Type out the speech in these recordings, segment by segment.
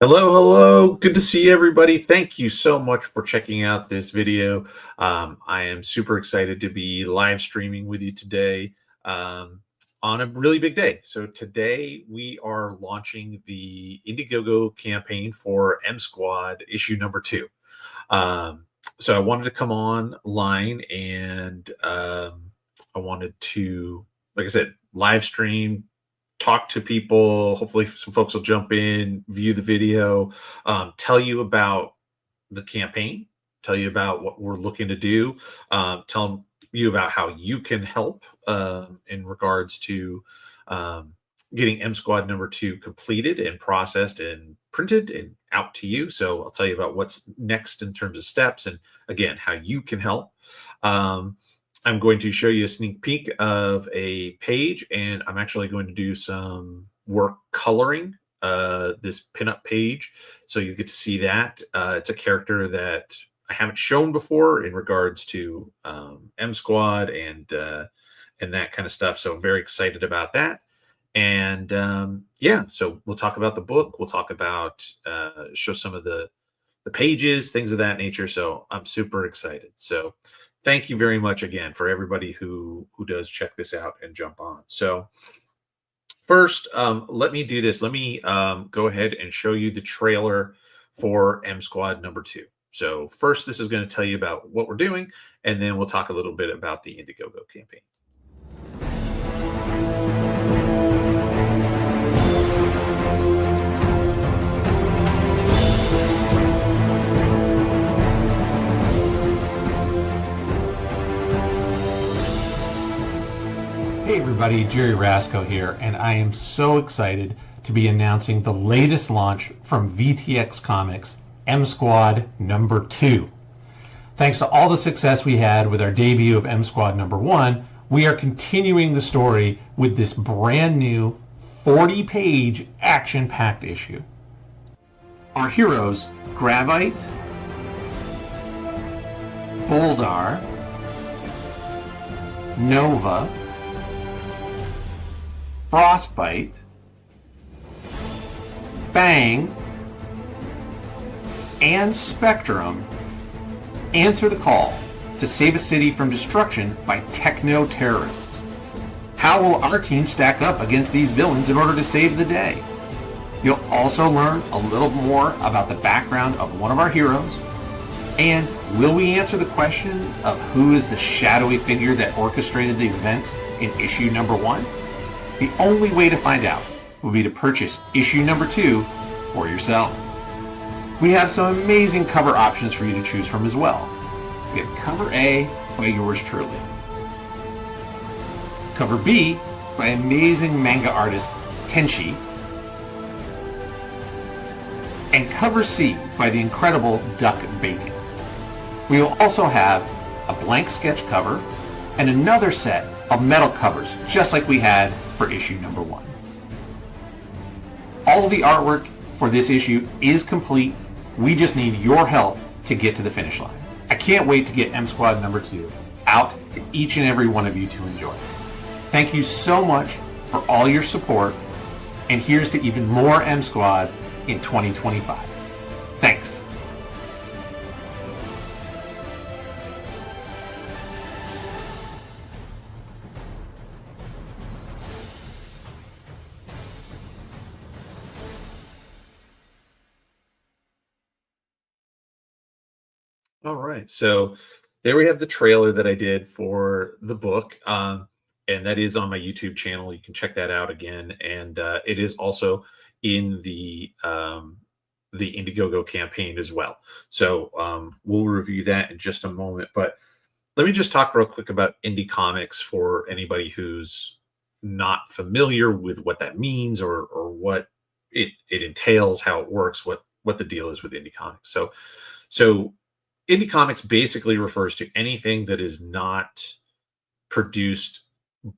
Hello, hello. Good to see everybody. Thank you so much for checking out this video. I am super excited to be live streaming with you today um, on a really big day. So today we are launching the Indiegogo campaign for M Squad issue number 2. So I wanted to come online and I wanted to, like I said, live stream, talk to people. Hopefully, some folks will jump in, view the video, tell you about the campaign, tell you about what we're looking to do, tell you about how you can help in regards to um, getting M Squad number 2 completed and processed and printed and out to you. So I'll tell you about what's next in terms of steps and again, how you can help. Um, I'm going to show you a sneak peek of a page, and I'm actually going to do some work coloring this pinup page, so you get to see that. It's a character that I haven't shown before in regards to M Squad and that kind of stuff. So very excited about that. And yeah, so we'll talk about the book. We'll talk about show some of the pages, things of that nature. So I'm super excited. So thank you very much again for everybody who does check this out and jump on. So first, let me do this. Let me go ahead and show you the trailer for M Squad number 2. So first, this is going to tell you about what we're doing, and then we'll talk a little bit about the Indiegogo campaign. Hey everybody, Jerry Rasco here, and I am so excited to be announcing the latest launch from VTX Comics, M Squad number 2. Thanks to all the success we had with our debut of M Squad number 1, we are continuing the story with this brand new 40-page action-packed issue. Our heroes, Gravite, Boldar, Nova, Frostbite, Bang, and Spectrum answer the call to save a city from destruction by techno-terrorists. How will our team stack up against these villains in order to save the day? You'll also learn a little more about the background of one of our heroes, and will we answer the question of who is the shadowy figure that orchestrated the events in issue number 1? The only way to find out will be to purchase issue number 2 for yourself. We have some amazing cover options for you to choose from as well. We have cover A by yours truly, cover B by amazing manga artist Tenshi, and cover C by the incredible Duck Bacon. We will also have a blank sketch cover and another set of metal covers, just like we had for issue number 1. All of the artwork for this issue is complete. We just need your help to get to the finish line. I can't wait to get M Squad number 2 out to each and every one of you to enjoy. Thank you so much for all your support, and here's to even more M Squad in 2025. Thanks. All right. So there we have the trailer that I did for the book. And that is on my YouTube channel. You can check that out again. And it is also in the Indiegogo campaign as well. So we'll review that in just a moment. But let me just talk real quick about indie comics for anybody who's not familiar with what that means or what it entails, how it works, what the deal is with indie comics. So indie comics basically refers to anything that is not produced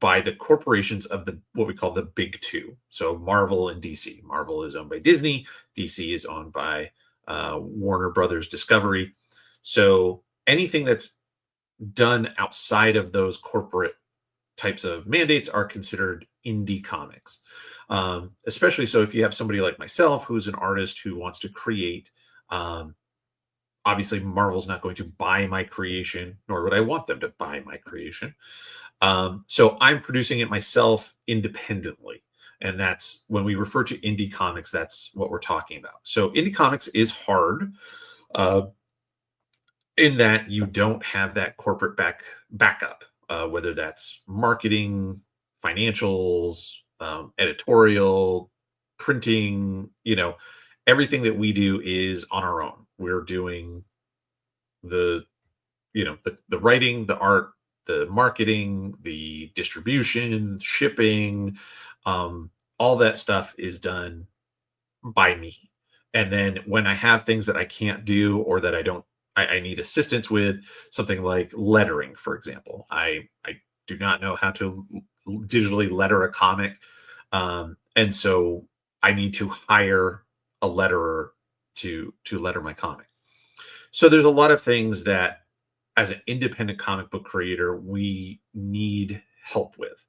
by the corporations of the what we call the big two. So Marvel and DC. Marvel is owned by Disney. DC is owned by Warner Brothers Discovery. So anything that's done outside of those corporate types of mandates are considered indie comics. Especially so if you have somebody like myself who's an artist who wants to create. Um, Obviously, Marvel's not going to buy my creation, nor would I want them to buy my creation. So I'm producing it myself independently. And that's when we refer to indie comics, that's what we're talking about. So indie comics is hard uh, in that you don't have that corporate backup, whether that's marketing, financials, editorial, printing, everything that we do is on our own. We're doing the the writing, the art, the marketing, the distribution, shipping, all that stuff is done by me. And then when I have things that I can't do or that I need assistance with, something like lettering, for example. I do not know how to digitally letter a comic. And so I need to hire a letterer to letter my comic. So there's a lot of things that as an independent comic book creator, we need help with.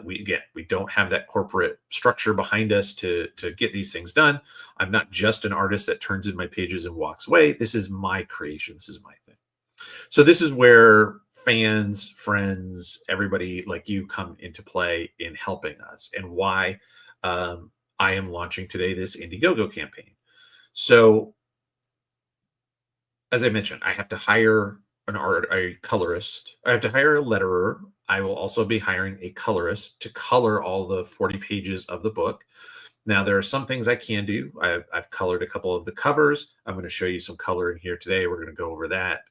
We don't have that corporate structure behind us to get these things done. I'm not just an artist that turns in my pages and walks away. This is my creation. This is my thing. So this is where fans, friends, everybody like you come into play in helping us, and why I am launching today this Indiegogo campaign. So as I mentioned, I have to hire a colorist. I have to hire a letterer. I will also be hiring a colorist to color all the 40 pages of the book. Now, there are some things I can do. I've colored a couple of the covers. I'm going to show you some coloring here today. We're going to go over that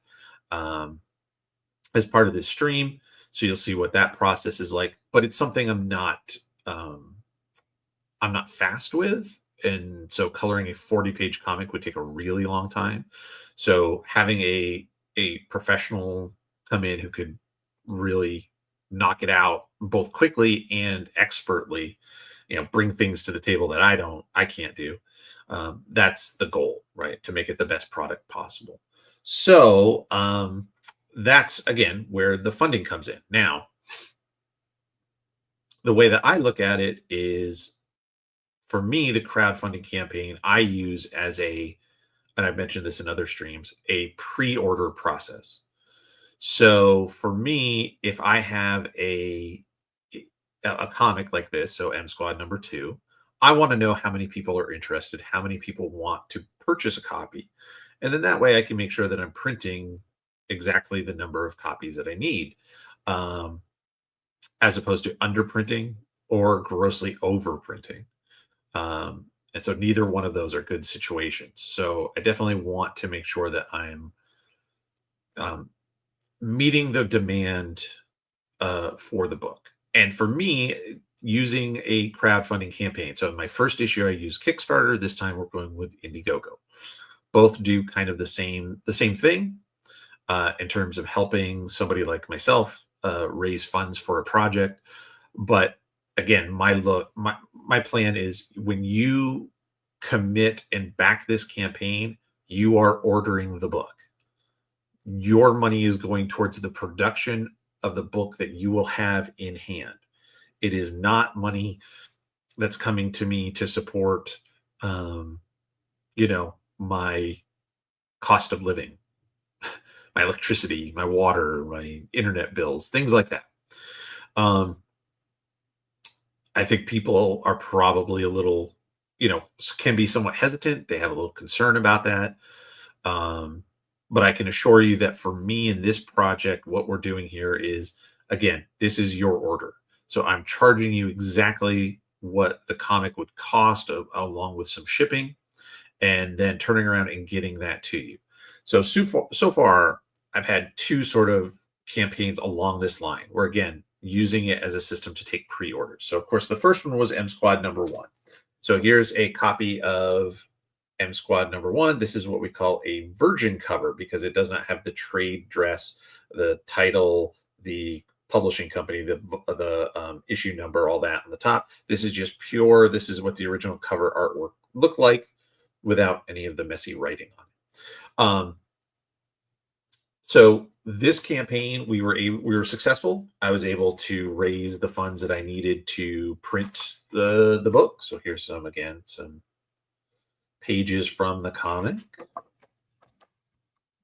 as part of this stream. So you'll see what that process is like. But it's something I'm not fast with. And so coloring a 40-page comic would take a really long time. So having a professional come in who could really knock it out both quickly and expertly, bring things to the table that I can't do. That's the goal, right? To make it the best product possible. So that's again where the funding comes in. Now, the way that I look at it is, for me, the crowdfunding campaign I use as and I've mentioned this in other streams, a pre-order process. So for me, if I have a comic like this, so M Squad #2, I want to know how many people are interested, how many people want to purchase a copy. And then that way I can make sure that I'm printing exactly the number of copies that I need, um, as opposed to underprinting or grossly overprinting. And so neither one of those are good situations. So I definitely want to make sure that I'm um, meeting the demand for the book. And for me, using a crowdfunding campaign. So in my first issue, I used Kickstarter. This time we're going with Indiegogo. Both do kind of the same thing in terms of helping somebody like myself raise funds for a project. But again, my plan is, when you commit and back this campaign, you are ordering the book. Your money is going towards the production of the book that you will have in hand. It is not money that's coming to me to support, my cost of living, my electricity, my water, my internet bills, things like that. Um, I think people are probably a little, can be somewhat hesitant. They have a little concern about that. But I can assure you that for me in this project, what we're doing here is, again, this is your order. So I'm charging you exactly what the comic would cost, along with some shipping, and then turning around and getting that to you. So far, I've had two sort of campaigns along this line, where again, using it as a system to take pre-orders. So of course, the first one was M Squad #1. So here's a copy of M Squad #1. This is what we call a virgin cover, because it does not have the trade dress, the title, the publishing company, the issue number, all that on the top. This is just pure. This is what the original cover artwork looked like, without any of the messy writing on it. So this campaign, we were successful. I was able to raise the funds that I needed to print the book. So here's some pages from the comic.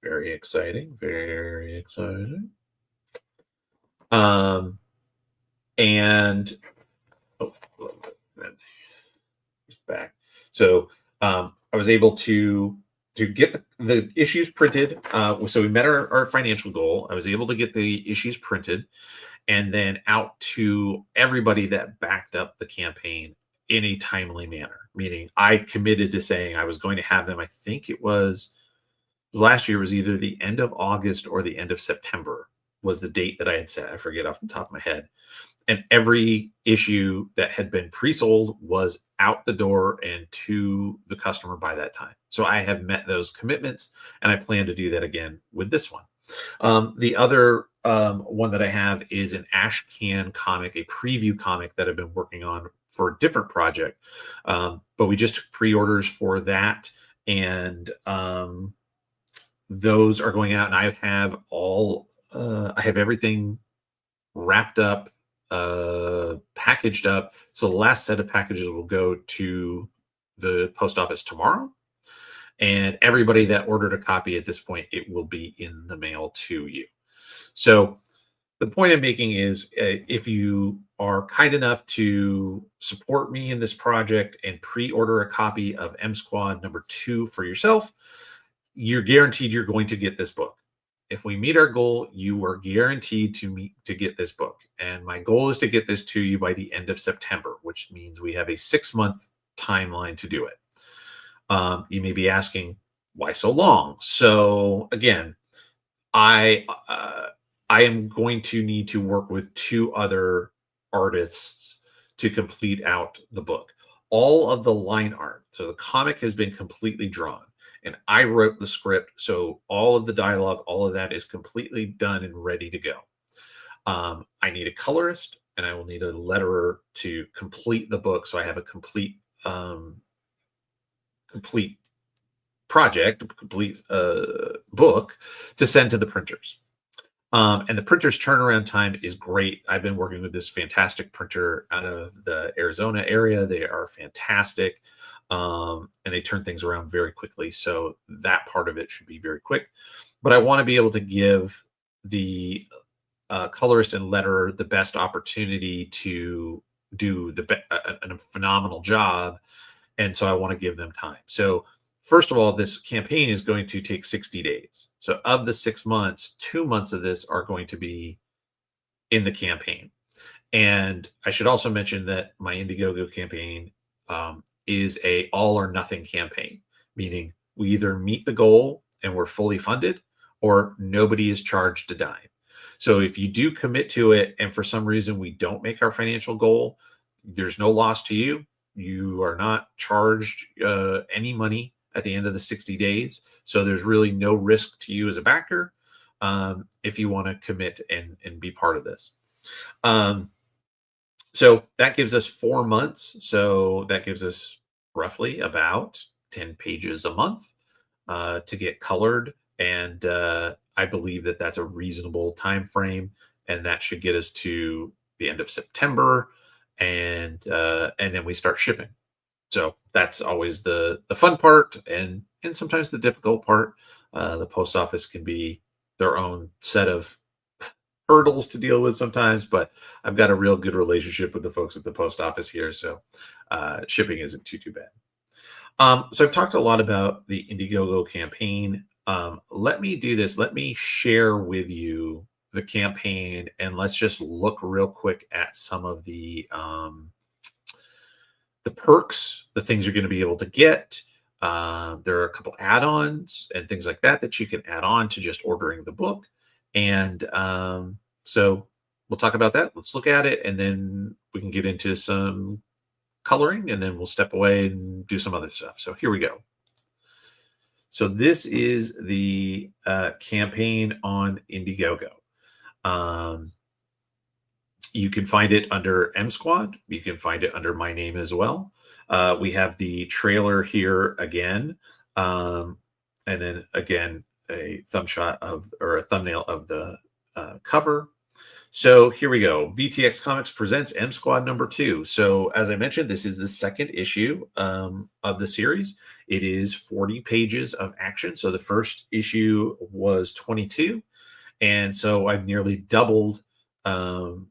Very exciting, very exciting. And oh, it's back. So I was able to get the issues printed. So we met our financial goal. I was able to get the issues printed and then out to everybody that backed up the campaign in a timely manner. Meaning, I committed to saying I was going to have them. I think it was last year. Was either the end of August or the end of September was the date that I had set. I forget off the top of my head. And every issue that had been pre-sold was out the door and to the customer by that time. So I have met those commitments, and I plan to do that again with this one. The other one that I have is an Ash Can comic, a preview comic that I've been working on for a different project. But we just took pre-orders for that, and those are going out, and I have I have everything wrapped up, packaged up. So the last set of packages will go to the post office tomorrow. And everybody that ordered a copy at this point, it will be in the mail to you. So the point I'm making is if you are kind enough to support me in this project and pre-order a copy of M Squad #2 for yourself, you're guaranteed you're going to get this book. If we meet our goal, you are guaranteed to get this book. And my goal is to get this to you by the end of September, which means we have a 6-month timeline to do it. You may be asking, why so long? So again, I am going to need to work with 2 other artists to complete out the book. All of the line art, so the comic has been completely drawn. And I wrote the script, so all of the dialogue, all of that is completely done and ready to go. I need a colorist, and I will need a letterer to complete the book, so I have a complete project, complete book to send to the printers. And the printer's turnaround time is great. I've been working with this fantastic printer out of the Arizona area. They are fantastic. And they turn things around very quickly. So that part of it should be very quick. But I want to be able to give the colorist and letterer the best opportunity to do a phenomenal job. And so I want to give them time. So first of all, this campaign is going to take 60 days. So of the 6 months, 2 months of this are going to be in the campaign. And I should also mention that my Indiegogo campaign is a all or nothing campaign, meaning we either meet the goal and we're fully funded, or nobody is charged a dime. So if you do commit to it and for some reason we don't make our financial goal, there's no loss to you. You are not charged any money at the end of the 60 days. So there's really no risk to you as a backer if you want to commit and be part of this. So that gives us 4 months. So that gives us roughly about 10 pages a month to get colored. And I believe that that's a reasonable time frame, and that should get us to the end of September, and then we start shipping. So that's always the fun part, and sometimes the difficult part. The post office can be their own set of hurdles to deal with sometimes, but I've got a real good relationship with the folks at the post office here, so shipping isn't too bad. So I've talked a lot about the Indiegogo campaign. Let me do this. Let me share with you the campaign, and let's just look real quick at some of the perks, the things you're going to be able to get. There are a couple add-ons and things like that you can add on to just ordering the book. And so we'll talk about that. Let's look at it, and then we can get into some coloring, and then we'll step away and do some other stuff. So here we go. So this is the campaign on Indiegogo. You can find it under M Squad. You can find it under my name as well. We have the trailer here again. And then again, a thumbnail of the cover. So here we go. VTX Comics presents M Squad #2. So as I mentioned, this is the second issue of the series. It is 40 pages of action. So the first issue was 22, and so I've nearly doubled um,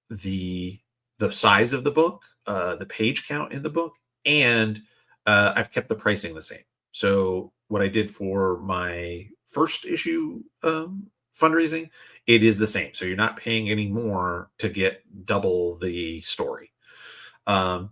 the the size of the book, the page count in the book, and I've kept the pricing the same. So what I did for my first issue fundraising, it is the same. So you're not paying any more to get double the story. Um,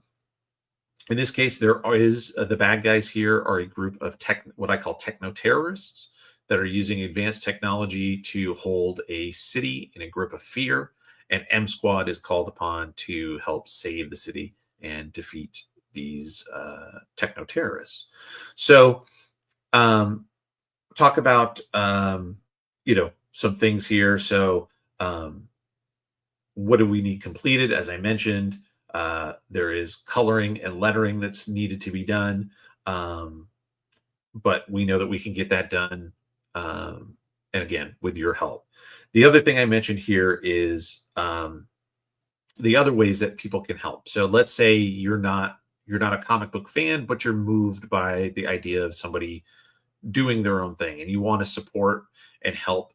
in this case, there is the bad guys here are a group of what I call techno terrorists that are using advanced technology to hold a city in a grip of fear. And M Squad is called upon to help save the city and defeat these techno terrorists. So, um, talk about some things here. So, um, what do we need completed? As I mentioned, there is coloring and lettering that's needed to be done. Um, but we know that we can get that done. And again, with your help. The other thing I mentioned here is the other ways that people can help. So let's say you're not a comic book fan, but you're moved by the idea of somebody doing their own thing and you want to support and help.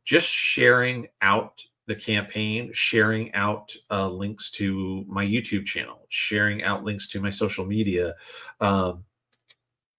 Just sharing out the campaign, sharing out links to my YouTube channel, sharing out links to my social media, um,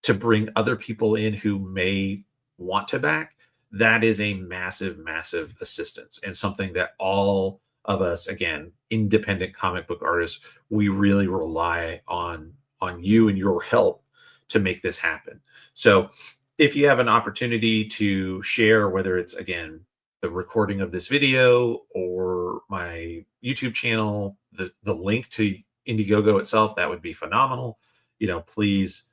to bring other people in who may want to back, that is a massive, massive assistance and something that all of us, again, independent comic book artists, we really rely on you and your help to make this happen. So if you have an opportunity to share, whether it's again the recording of this video or my YouTube channel, the link to Indiegogo itself, that would be phenomenal. Please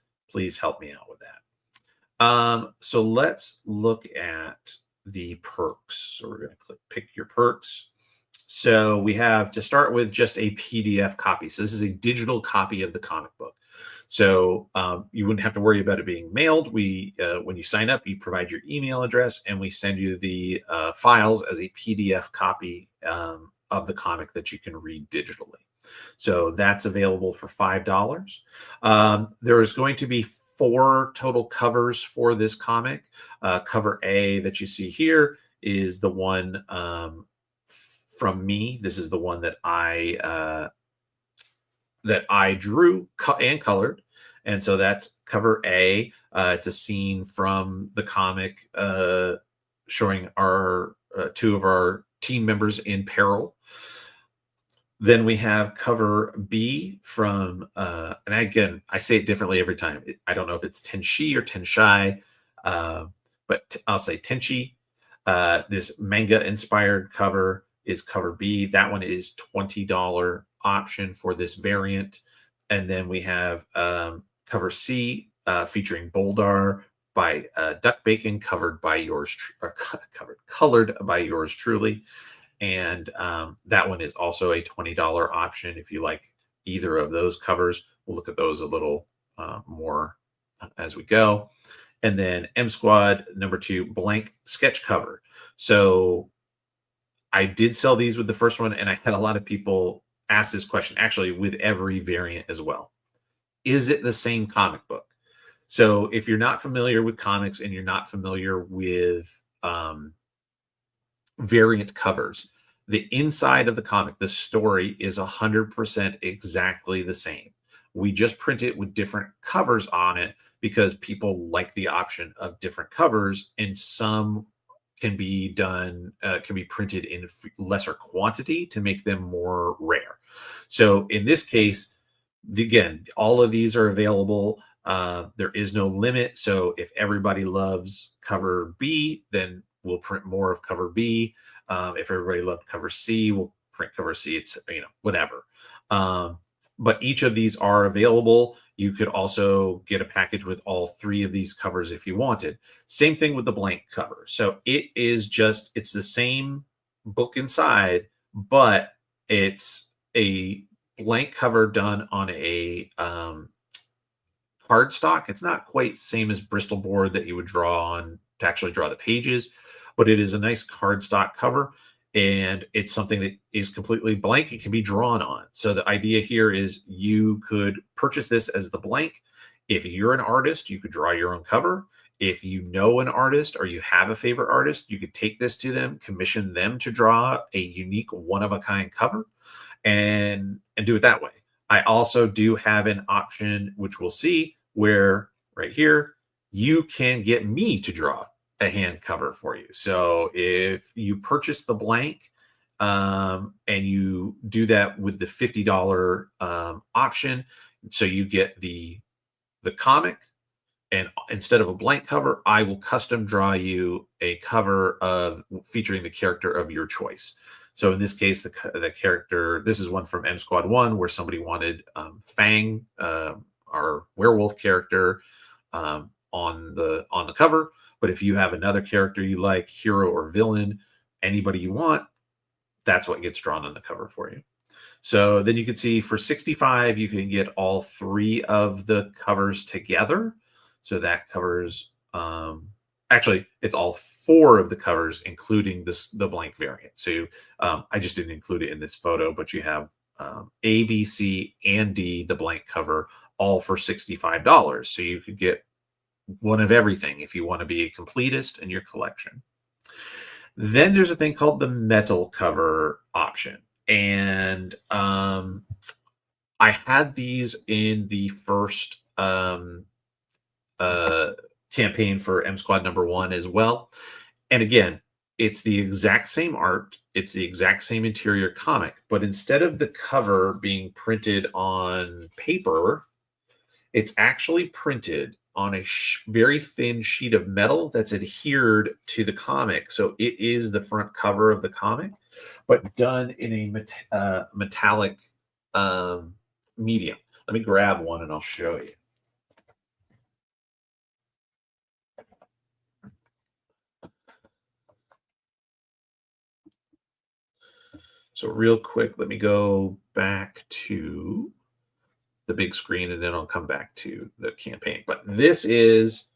help me out with that. So let's look at the perks. So we're going to click pick your perks. So we have to start with just a PDF copy. So this is a digital copy of the comic book. So you wouldn't have to worry about it being mailed. When you sign up, you provide your email address, and we send you the files as a PDF copy of the comic that you can read digitally. So that's available for $5. There is going to be 4 total covers for this comic. Cover A that you see here is the one from me. This is the one that I drew and colored. And so that's cover A. It's a scene from the comic showing our 2 of our team members in peril. Then we have cover B from, and again, I say it differently every time. I don't know if it's Tenshi or Tenshai, but I'll say Tenshi. This manga inspired cover is cover B. That one is $20 option for this variant. And then we have cover C featuring Boldar by Duck Bacon, colored by yours truly. And that one is also a $20 option if you like either of those covers. We'll look at those a little more as we go. And then M Squad #2 blank sketch cover. So I did sell these with the first one, and I had a lot of people ask this question, actually with every variant as well. Is it the same comic book? So if you're not familiar with comics and you're not familiar with variant covers, the inside of the comic, the story is 100% exactly the same. We just print it with different covers on it because people like the option of different covers, and some can be printed in lesser quantity to make them more rare. So in this case, again, all of these are available. There is no limit. So if everybody loves cover B, then we'll print more of cover B. If everybody loved cover C, we'll print cover C. It's whatever. But each of these are available. You could also get a package with all 3 of these covers if you wanted. Same thing with the blank cover. So it's the same book inside, but it's a blank cover done on a cardstock. It's not quite the same as Bristol board that you would draw on to actually draw the pages, but it is a nice cardstock cover. and it's something that is completely blank. It can be drawn on. So the idea here is you could purchase this as the blank. If you're an artist, you could draw your own cover. If you know an artist or you have a favorite artist, you could take this to them, commission them to draw a unique one-of-a-kind cover, and do it that way. I also do have an option, which we'll see, where right here, you can get me to draw a hand cover for you. So if you purchase the blank and you do that with the $50 option, so you get the comic, and instead of a blank cover, I will custom draw you a cover of featuring the character of your choice. So in this case, the character, this is one from M Squad 1 where somebody wanted Fang, our werewolf character, on the cover. But if you have another character you like, hero or villain, anybody you want, that's what gets drawn on the cover for you. So then you can see for 65, you can get all 3 of the covers together. So that covers, actually, it's all 4 of the covers, including the blank variant. So I just didn't include it in this photo, but you have A, B, C, and D, the blank cover, all for $65. So you could get one of everything if you want to be a completist in your collection. Then there's a thing called the metal cover option. And I had these in the first campaign for M Squad #1 as well. And again, it's the exact same art. It's the exact same interior comic. But instead of the cover being printed on paper, it's actually printed on a very thin sheet of metal that's adhered to the comic. So it is the front cover of the comic, but done in a metallic medium. Let me grab one and I'll show you. So real quick, let me go back to the big screen and then I'll come back to the campaign. But this is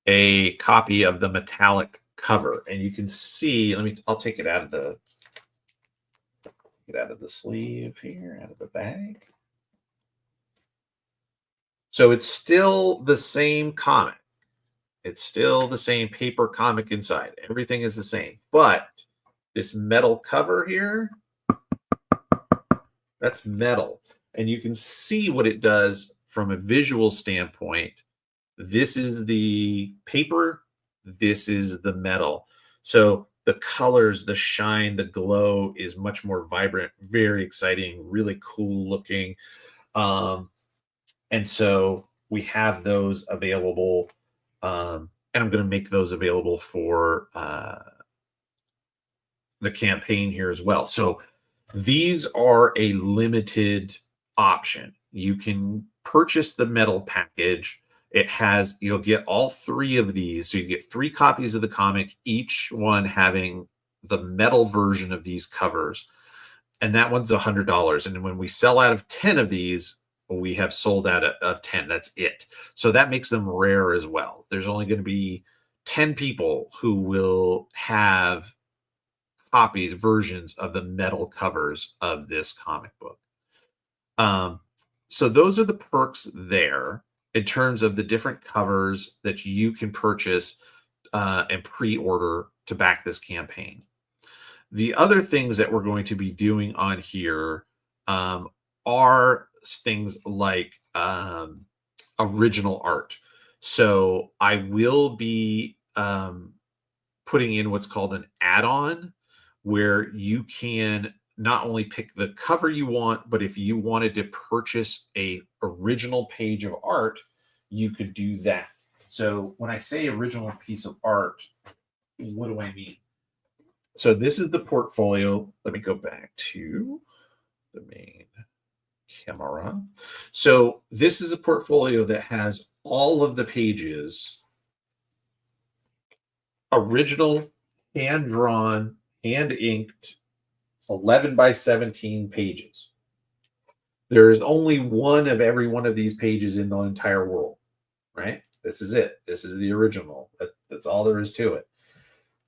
a copy of the metallic cover, and you can see, I'll take it out of the sleeve here, out of the bag. So it's still the same comic. It's still the same paper comic inside. Everything is the same, but this metal cover here, that's metal. And you can see what it does from a visual standpoint. This is the paper. This is the metal. So the colors, the shine, the glow is much more vibrant, very exciting, really cool looking. And so we have those available. And I'm going to make those available for the campaign here as well. So these are a limited option. You can purchase the metal package. You'll get all 3 of these. So you get 3 copies of the comic, each one having the metal version of these covers. And that one's $100. And when we sell out of 10 of these, we have sold out of 10. That's it. So that makes them rare as well. There's only going to be 10 people who will have versions of the metal covers of this comic book. So those are the perks there in terms of the different covers that you can purchase and pre-order to back this campaign. The other things that we're going to be doing on here are things like original art. So I will be putting in what's called an add-on, where you can not only pick the cover you want, but if you wanted to purchase a original page of art, you could do that. So when I say original piece of art, what do I mean? So this is the portfolio. Let me go back to the main camera. So this is a portfolio that has all of the pages, original, hand-drawn, hand-inked, 11 by 17 pages. There is only one of every one of these pages in the entire world, right? This is it. This is the original. That's all there is to it.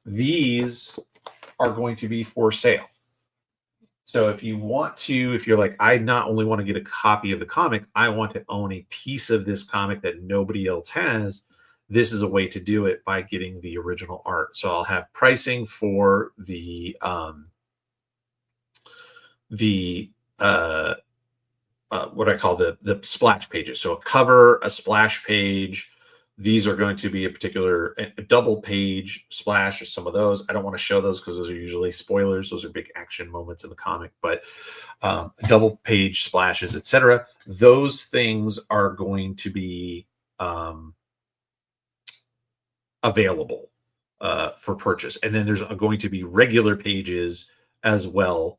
These are going to be for sale. So if you want to, if you're like, I not only want to get a copy of the comic, I want to own a piece of this comic that nobody else has. This is a way to do it by getting the original art. So I'll have pricing for the what I call the splash pages. So a cover, a splash page. These are going to be a double page splash, or some of those. I don't want to show those because those are usually spoilers. Those are big action moments in the comic, but double page splashes, etc. Those things are going to be available for purchase. And then there's going to be regular pages as well.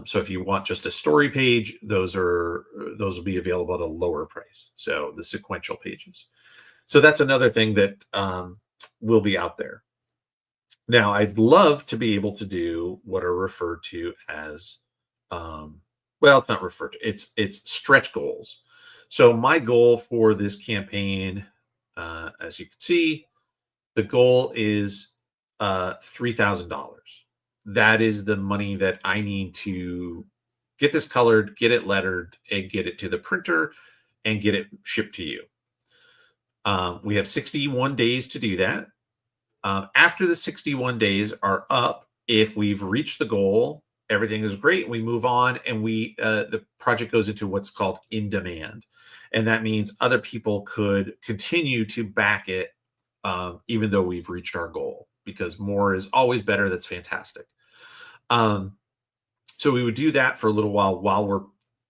So if you want just a story page, those will be available at a lower price. So the sequential pages. So that's another thing that will be out there. Now, I'd love to be able to do what are referred to as, well, it's not referred to, it's stretch goals. So my goal for this campaign, as you can see, the goal is $3,000. That is the money that I need to get this colored, get it lettered, and get it to the printer and get it shipped to you. We have 61 days to do that. After the 61 days are up, if we've reached the goal, everything is great, we move on, and the project goes into what's called in demand. And that means other people could continue to back it even though we've reached our goal, because more is always better. That's fantastic. So we would do that for a little while we're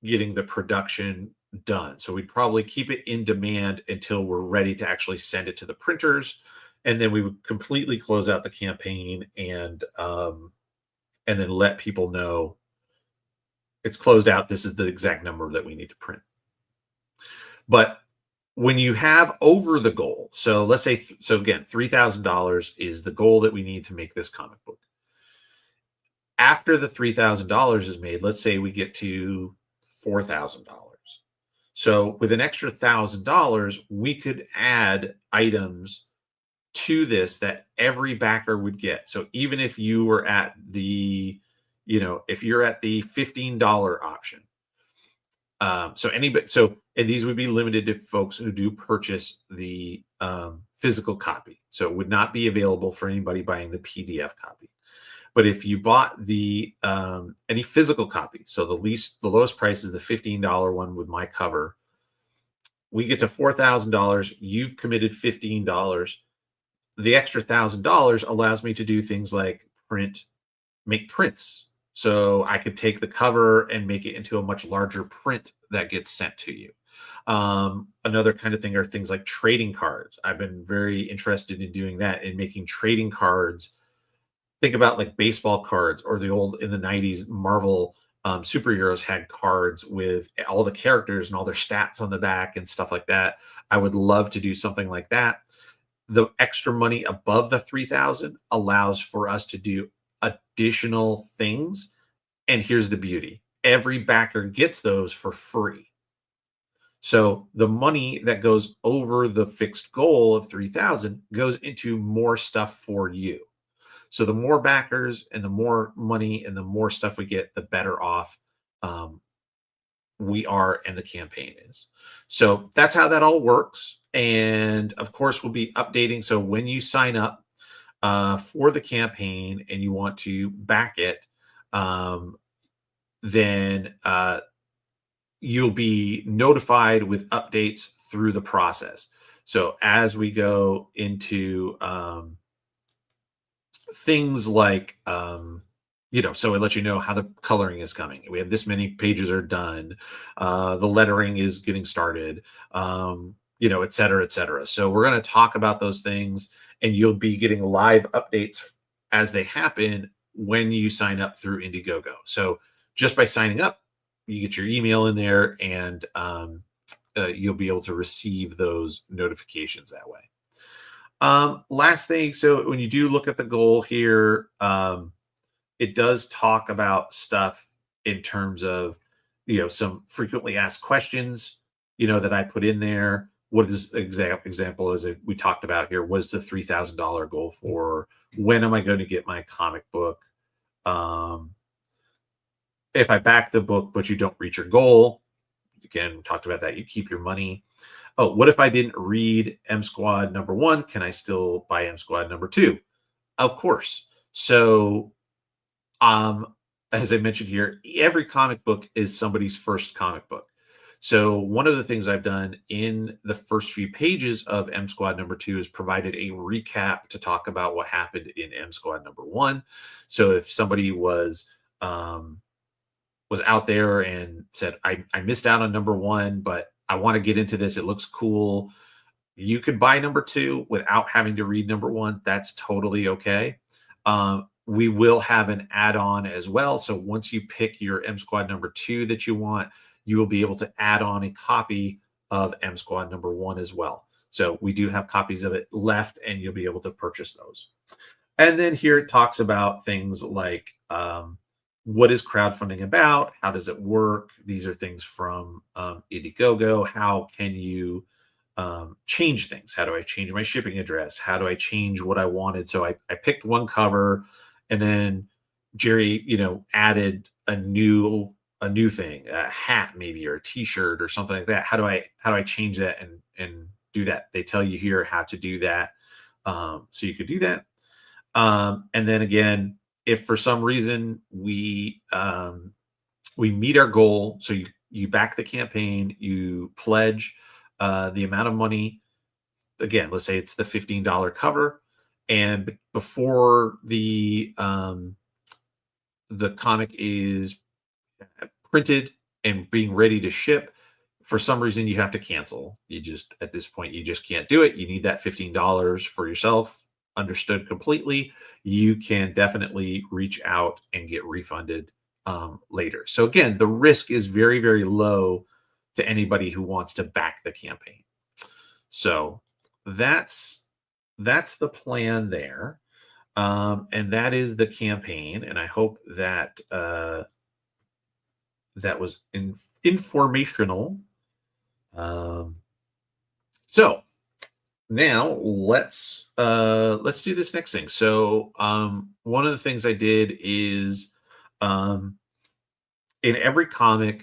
getting the production done. So we'd probably keep it in demand until we're ready to actually send it to the printers, and then we would completely close out the campaign and then let people know it's closed out. This is the exact number that we need to print. But when you have over the goal, so let's say, so again, $3,000 is the goal that we need to make this comic book. After the $3,000 is made, let's say we get to $4,000. So with an extra $1,000, we could add items to this that every backer would get. So even if you were at the, if you're at the $15 option, and these would be limited to folks who do purchase the physical copy. So it would not be available for anybody buying the PDF copy. But if you bought the any physical copy, so the lowest price is the $15 one with my cover, we get to $4,000. You've committed $15. The extra $1,000 allows me to do things like make prints. So I could take the cover and make it into a much larger print that gets sent to you. Another kind of thing are things like trading cards. I've been very interested in doing that, in making trading cards. Think about like baseball cards, or the old, in the 90s, Marvel superheroes had cards with all the characters and all their stats on the back and stuff like that. I would love to do something like that. The extra money above the $3,000 allows for us to do additional things. And here's the beauty. Every backer gets those for free. So the money that goes over the fixed goal of $3,000 goes into more stuff for you. So the more backers and the more money and the more stuff we get, the better off we are and the campaign is. So that's how that all works. And of course, we'll be updating. So when you sign up for the campaign and you want to back it, then you'll be notified with updates through the process. So as we go into things like, so it lets you know how the coloring is coming. We have this many pages are done. The lettering is getting started, et cetera, et cetera. So we're going to talk about those things, and you'll be getting live updates as they happen when you sign up through Indiegogo. So just by signing up, you get your email in there, and you'll be able to receive those notifications that way. Last thing, so when you do look at the goal here, it does talk about stuff in terms of, some frequently asked questions, that I put in there. What is example as we talked about here? Was the $3,000 goal for? When am I going to get my comic book? If I back the book but you don't reach your goal, again, we talked about that, you keep your money. Oh, what if I didn't read M Squad #1? Can I still buy M Squad #2? Of course. So, um, as I mentioned here, every comic book is somebody's first comic book. So, one of the things I've done in the first few pages of M Squad #2 is provided a recap to talk about what happened in M Squad #1. So, if somebody was out there and said, I missed out on #1, but I want to get into this. It looks cool. You could buy #2 without having to read #1. That's totally okay. We will have an add-on as well. So once you pick your M Squad #2 that you want, you will be able to add on a copy of M Squad #1 as well. So we do have copies of it left, and you'll be able to purchase those. And then here it talks about things like what is crowdfunding about? How does it work? These are things from Indiegogo. How can you change things? How do I change my shipping address? How do I change what I wanted? So I picked one cover, and then Jerry, added a new thing, a hat maybe, or a T-shirt or something like that. How do I change that and do that? They tell you here how to do that, so you could do that. And then again, if for some reason we meet our goal, so you back the campaign, you pledge the amount of money. Again, let's say it's the $15 cover, and before the comic is printed and being ready to ship, for some reason you have to cancel. At this point, you just can't do it. You need that $15 for yourself. Understood completely. You can definitely reach out and get refunded later. So again, the risk is very, very low to anybody who wants to back the campaign. So that's the plan there. And that is the campaign. And I hope that that was informational. So now let's do this next thing. So one of the things I did is in every comic,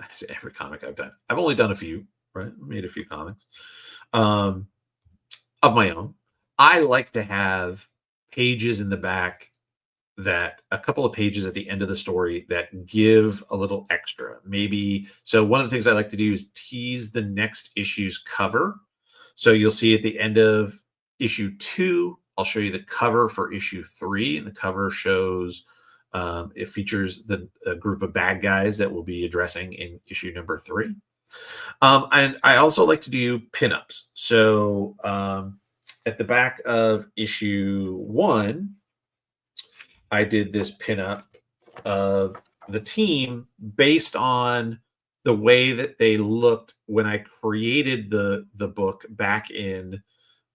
I say every comic I've only done a few, right? Made a few comics of my own. I like to have pages in the back, that a couple of pages at the end of the story that give a little extra. Maybe, so one of the things I like to do is tease the next issue's cover. So you'll see at the end of issue 2, I'll show you the cover for issue 3, and the cover shows it features a group of bad guys that we'll be addressing in issue number 3. And I also like to do pinups. So at the back of issue 1, I did this pinup of the team based on the way that they looked when I created the book back in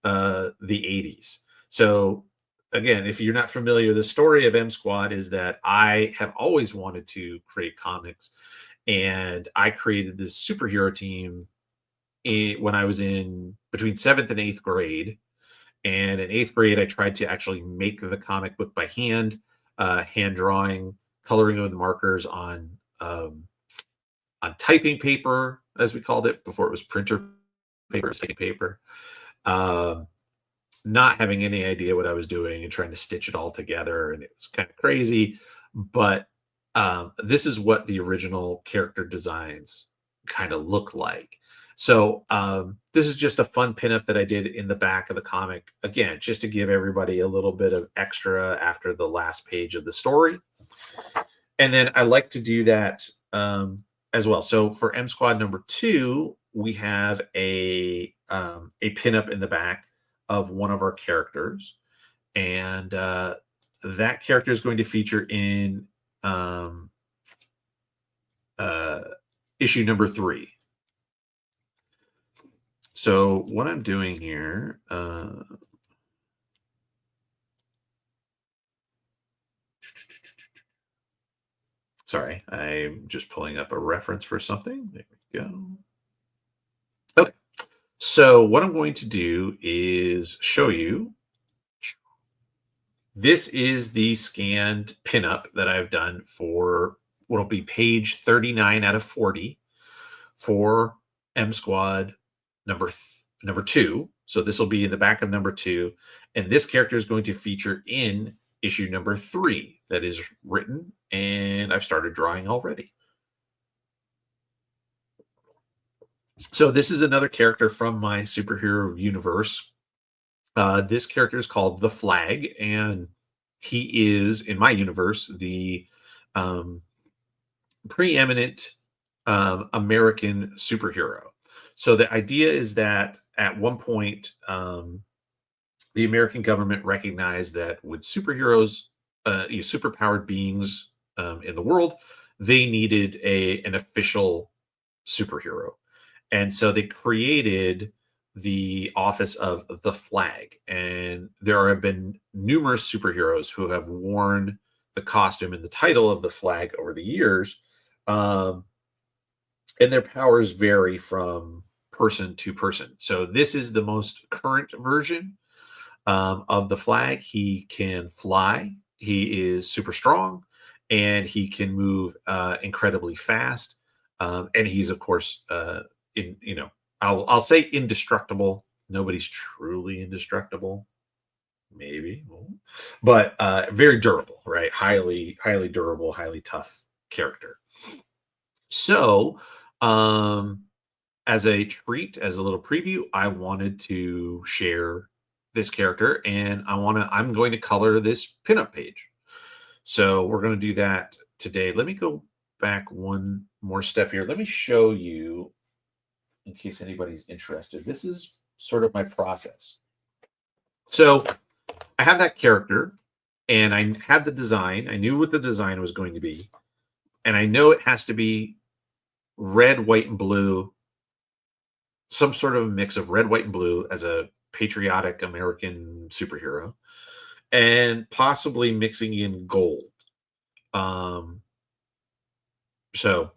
the 80s. So again, if you're not familiar, the story of M Squad is that I have always wanted to create comics, and I created this superhero team when I was in between 7th and 8th grade. And in 8th grade, I tried to actually make the comic book by hand drawing, coloring with markers on typing paper, as we called it before it was printer paper, typing paper. Not having any idea what I was doing and trying to stitch it all together, and it was kind of crazy. But this is what the original character designs kind of look like. So this is just a fun pinup that I did in the back of the comic, again, just to give everybody a little bit of extra after the last page of the story. And then I like to do that as well. So for M Squad #2, we have a pinup in the back of one of our characters, and that character is going to feature in issue number 3. So what I'm doing here, sorry, I'm just pulling up a reference for something. There we go. Okay. So what I'm going to do is show you This is the scanned pinup that I've done for what'll be page 39 out of 40 for M Squad number 2. So this will be in the back of number 2, and this character is going to feature in issue number 3 that is written, and I've started drawing already. So this is another character from my superhero universe. This character is called the Flag, and he is, in my universe, the um, preeminent American superhero. So the idea is that at one point, the American government recognized that with superheroes, superpowered beings in the world, they needed an official superhero, and so they created the office of the Flag. And there have been numerous superheroes who have worn the costume and the title of the Flag over the years. Um, and their powers vary from person to person. So this is the most current version of the Flag. He can fly. He is super strong, and he can move incredibly fast. And he's, of course, in I'll say indestructible. Nobody's truly indestructible, maybe, but very durable, right? Highly durable, highly tough character. So, as a treat, as a little preview, I wanted to share this character, and I'm going to color this pinup page. So we're going to do that today. Let me go back one more step here. Let me show you, in case anybody's interested. This is sort of my process. So I have that character, and I had the design. I knew what the design was going to be, and I know it has to be red, white, and blue, some sort of mix of red, white, and blue as a patriotic American superhero, and possibly mixing in gold. So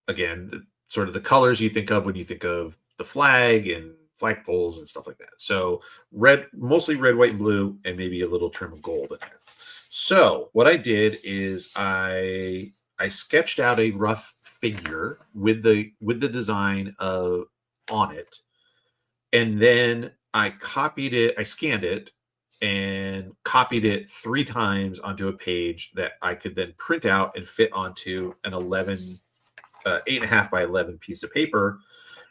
again, sort of the colors you think of when you think of the Flag and flagpoles and stuff like that. So red, mostly red, white, and blue, and maybe a little trim of gold in there. So what I did is I sketched out a rough figure with the design of on it, and then I copied it. I scanned it and copied it 3 times onto a page that I could then print out and fit onto an 8.5 by 11 piece of paper.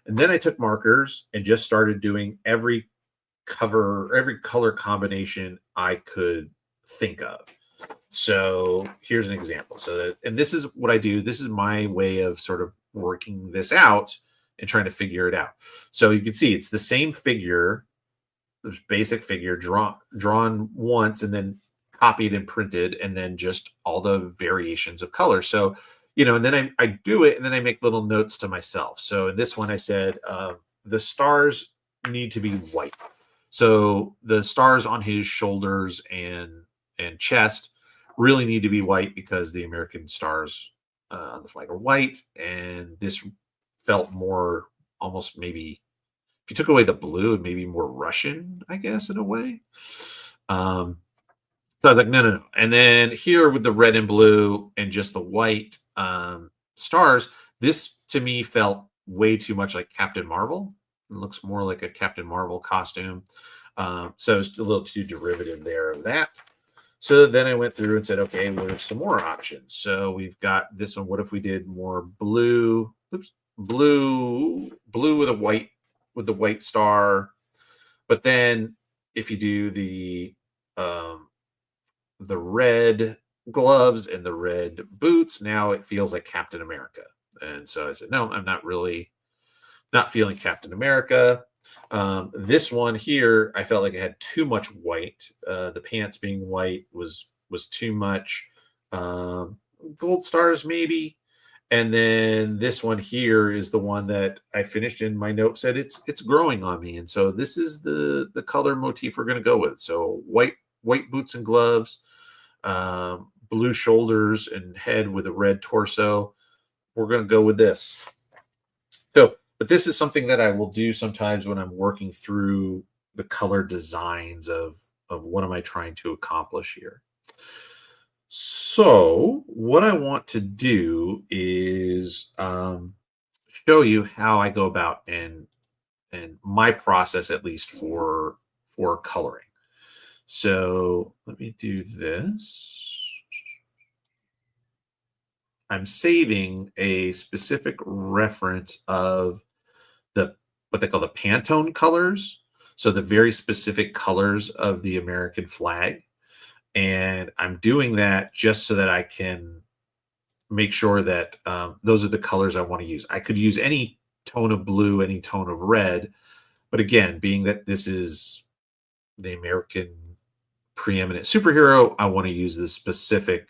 And then I took markers and just started doing every color combination I could think of. So here's an example. And this is what I do. This is my way of sort of working this out and trying to figure it out. So you can see it's the same figure, this basic figure drawn once and then copied and printed, and then just all the variations of color. So, and then I do it, and then I make little notes to myself. So in this one, I said the stars need to be white. So the stars on his shoulders and chest really need to be white because the American stars on the Flag are white, and this felt more almost maybe, if you took away the blue, maybe more Russian, I guess, in a way. So I was like, no. And then here with the red and blue and just the white stars, this to me felt way too much like Captain Marvel. It looks more like a Captain Marvel costume. So it's a little too derivative there of that. So then I went through and said, okay, there's some more options. So we've got this one. What if we did more blue? Blue with the white star. But then if you do the red gloves and the red boots, now it feels like Captain America. And so I said, no, I'm not feeling Captain America. This one here, I felt like it had too much white. The pants being white was too much. Gold stars maybe. And then this one here is the one that I finished in my note, said it's growing on me. And so this is the color motif we're going to go with. So white boots and gloves, blue shoulders and head with a red torso. We're going to go with this. So, but this is something that I will do sometimes when I'm working through the color designs of of what am I trying to accomplish here. So what I want to do is show you how I go about and my process, at least for coloring. So let me do this. I'm saving a specific reference of the what they call the Pantone colors. So the very specific colors of the American flag. And I'm doing that just so that I can make sure that those are the colors I want to use. I could use any tone of blue, any tone of red, but again, being that this is the American preeminent superhero, I want to use the specific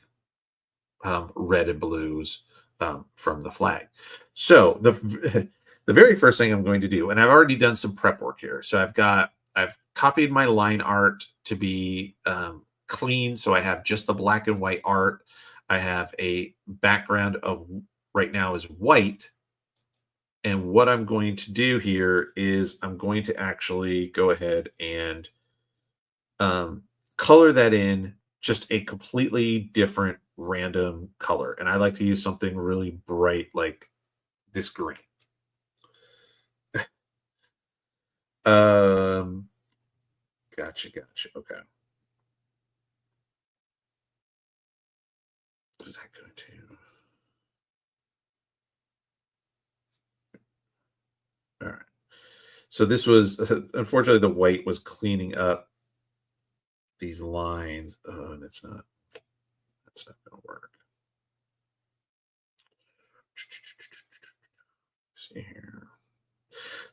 red and blues from the flag. So the the very first thing I'm going to do, and I've already done some prep work here. So I've copied my line art to be clean, so I have just the black and white art. I have a background of right now is white. And what I'm going to do here is I'm going to actually go ahead and color that in just a completely different random color. And I like to use something really bright like this green. Gotcha. Okay. Is that going to? All right. So this was, unfortunately, the white was cleaning up these lines. Oh, and that's not going to work. Let's see here.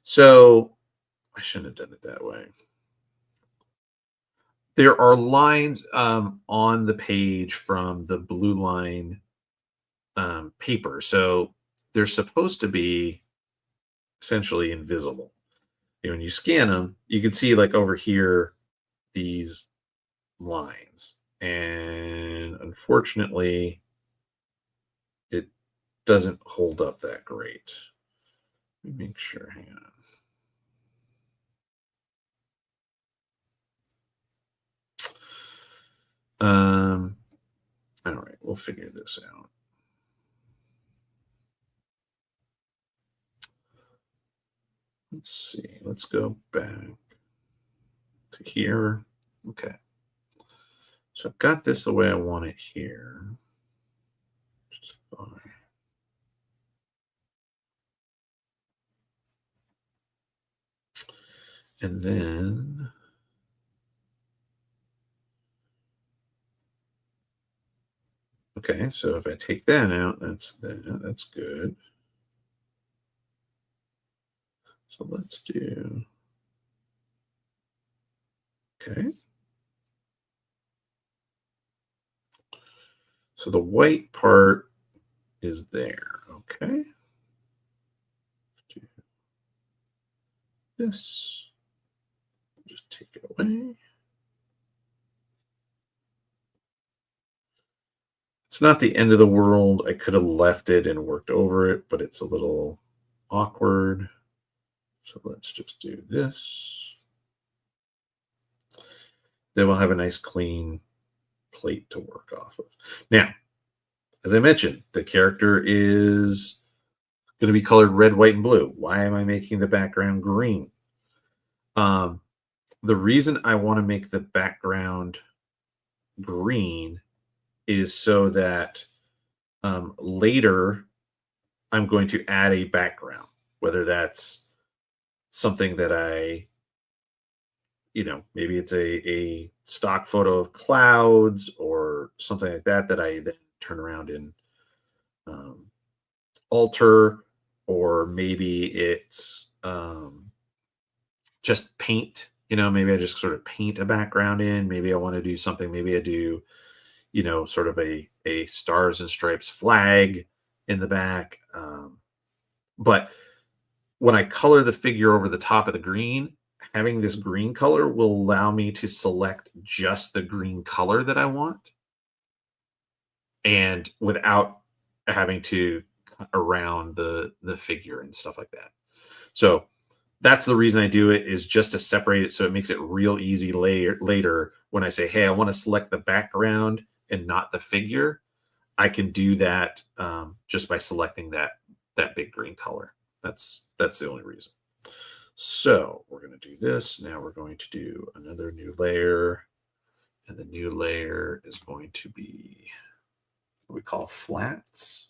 So I shouldn't have done it that way. There are lines on the page from the blue line paper. So they're supposed to be essentially invisible. When you scan them, you can see like over here, these lines. And unfortunately, it doesn't hold up that great. Let me make sure, hang on. All right, we'll figure this out. Let's see. Let's go back to here. Okay. So I've got this the way I want it here. Which is fine. And then okay, so if I take that out, that's good. So let's do okay. So the white part is there. Okay. Do this. Just take it away. It's not the end of the world. I could have left it and worked over it, but it's a little awkward. So let's just do this. Then we'll have a nice clean plate to work off of. Now, as I mentioned, the character is going to be colored red, white, and blue. Why am I making the background green? The reason I want to make the background green is so that later I'm going to add a background, whether that's something that maybe it's a stock photo of clouds or something like that that I then turn around and alter, or maybe it's just paint. Maybe I just sort of paint a background in. Maybe I want to do something. Maybe I do, sort of a stars and stripes flag in the back. But when I color the figure over the top of the green, having this green color will allow me to select just the green color that I want, and without having to cut around the figure and stuff like that. So that's the reason I do it, is just to separate it so it makes it real easy later when I say, hey, I want to select the background and not the figure. I can do that just by selecting that big green color. That's the only reason. So we're going to do this. Now we're going to do another new layer. And the new layer is going to be what we call flats.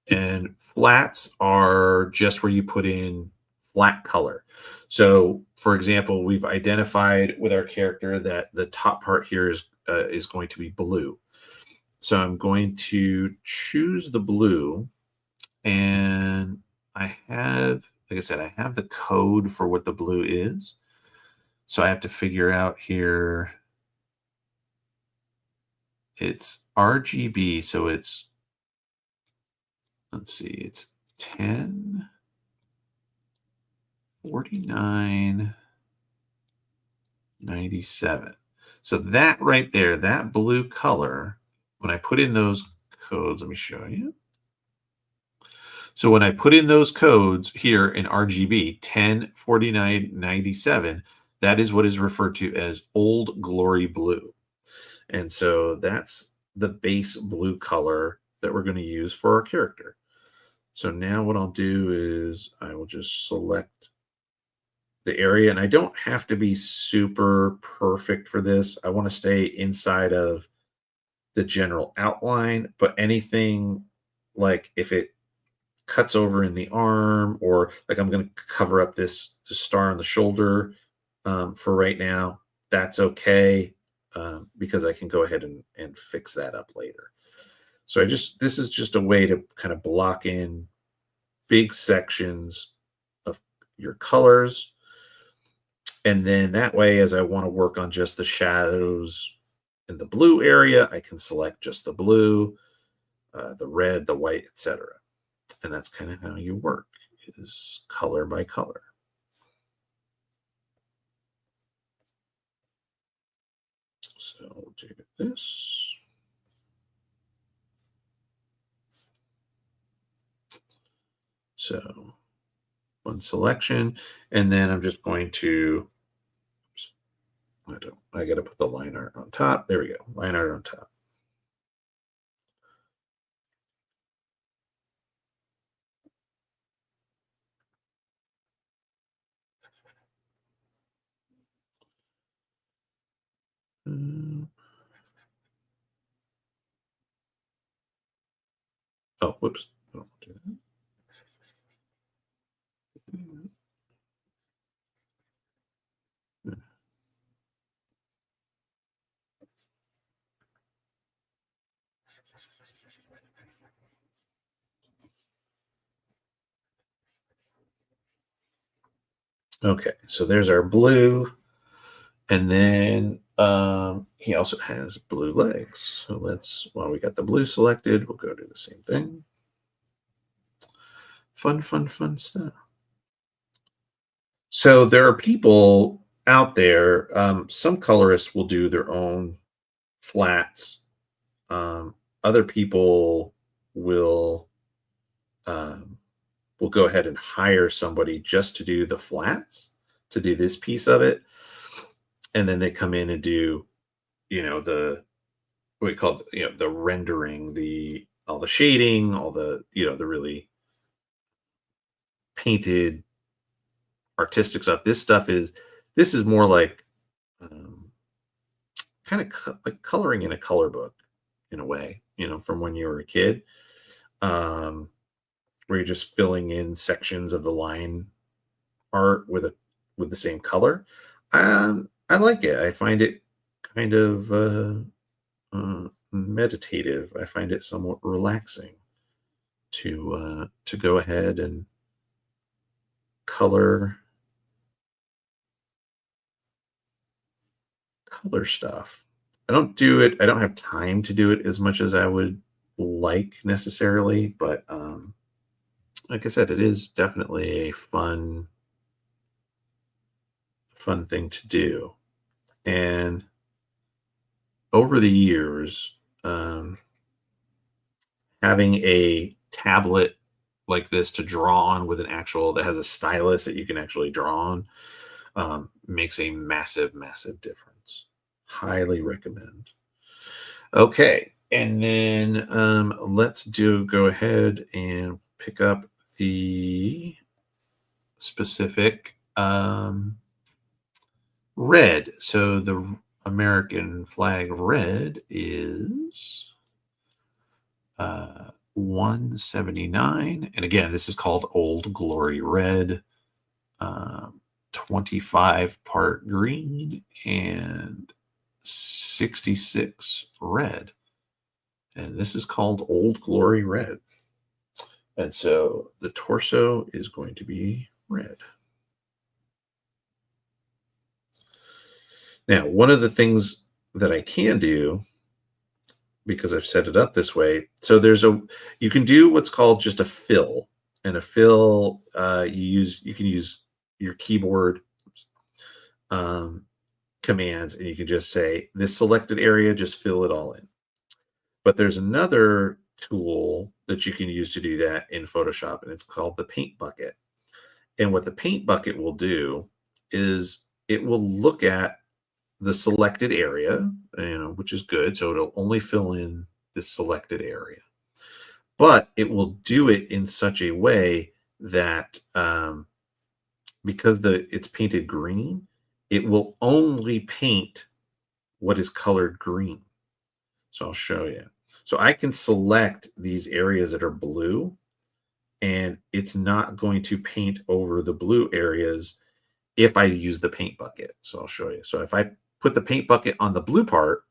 And flats are just where you put in flat color. So, for example, we've identified with our character that the top part here is going to be blue. So I'm going to choose the blue, and I have, like I said, I have the code for what the blue is. So I have to figure out here. It's RGB, so it's, let's see, it's 10, 49, 97. So that right there, that blue color, when I put in those codes, let me show you. So when I put in those codes here in RGB, 10, 49, 97, that is what is referred to as Old Glory Blue. And so that's the base blue color that we're going to use for our character. So now what I'll do is I will just select the area, and I don't have to be super perfect for this. I want to stay inside of the general outline, but anything like if it cuts over in the arm, or like I'm going to cover up this star on the shoulder for right now, that's okay, because I can go ahead and fix that up later. So this is just a way to kind of block in big sections of your colors. And then that way, as I want to work on just the shadows in the blue area, I can select just the blue, the red, the white, etc. And that's kind of how you work, is color by color. So we'll do this. So one selection, and then I'm just going to, I got to put the line art on top. There we go, line art on top. Oh, whoops. Oh, do that. Okay, so there's our blue. And then he also has blue legs. So while we got the blue selected, we'll go do the same thing. Fun, fun, fun stuff. So there are people out there, some colorists will do their own flats. Other people will um, will go ahead and hire somebody just to do the flats, to do this piece of it. And then they come in and do, the what we call, the rendering, all the shading, all the, the really painted artistic stuff. This is more like kind of like coloring in a color book in a way, from when you were a kid, where you're just filling in sections of the line art with the same color. I like it. I find it kind of meditative. I find it somewhat relaxing to go ahead and color stuff. I don't do it. I don't have time to do it as much as I would like necessarily, but like I said, it is definitely a fun thing to do. And over the years, having a tablet like this to draw on with an actual that has a stylus that you can actually draw on, makes a massive, massive difference. Highly recommend. Okay, and then let's go ahead and pick up the specific red. So the American flag red is 179. And again, this is called Old Glory Red. 25 part green and 66 red. And this is called Old Glory Red. And so the torso is going to be red. Now, one of the things that I can do, because I've set it up this way, so you can do what's called just a fill. And a fill, you can use your keyboard commands, and you can just say this selected area, just fill it all in. But there's another tool that you can use to do that in Photoshop, and it's called the paint bucket. And what the paint bucket will do is it will look at the selected area, which is good. So it'll only fill in this selected area, but it will do it in such a way that because it's painted green, it will only paint what is colored green. So I'll show you. So I can select these areas that are blue, and it's not going to paint over the blue areas if I use the paint bucket. So I'll show you. So if I put the paint bucket on the blue part,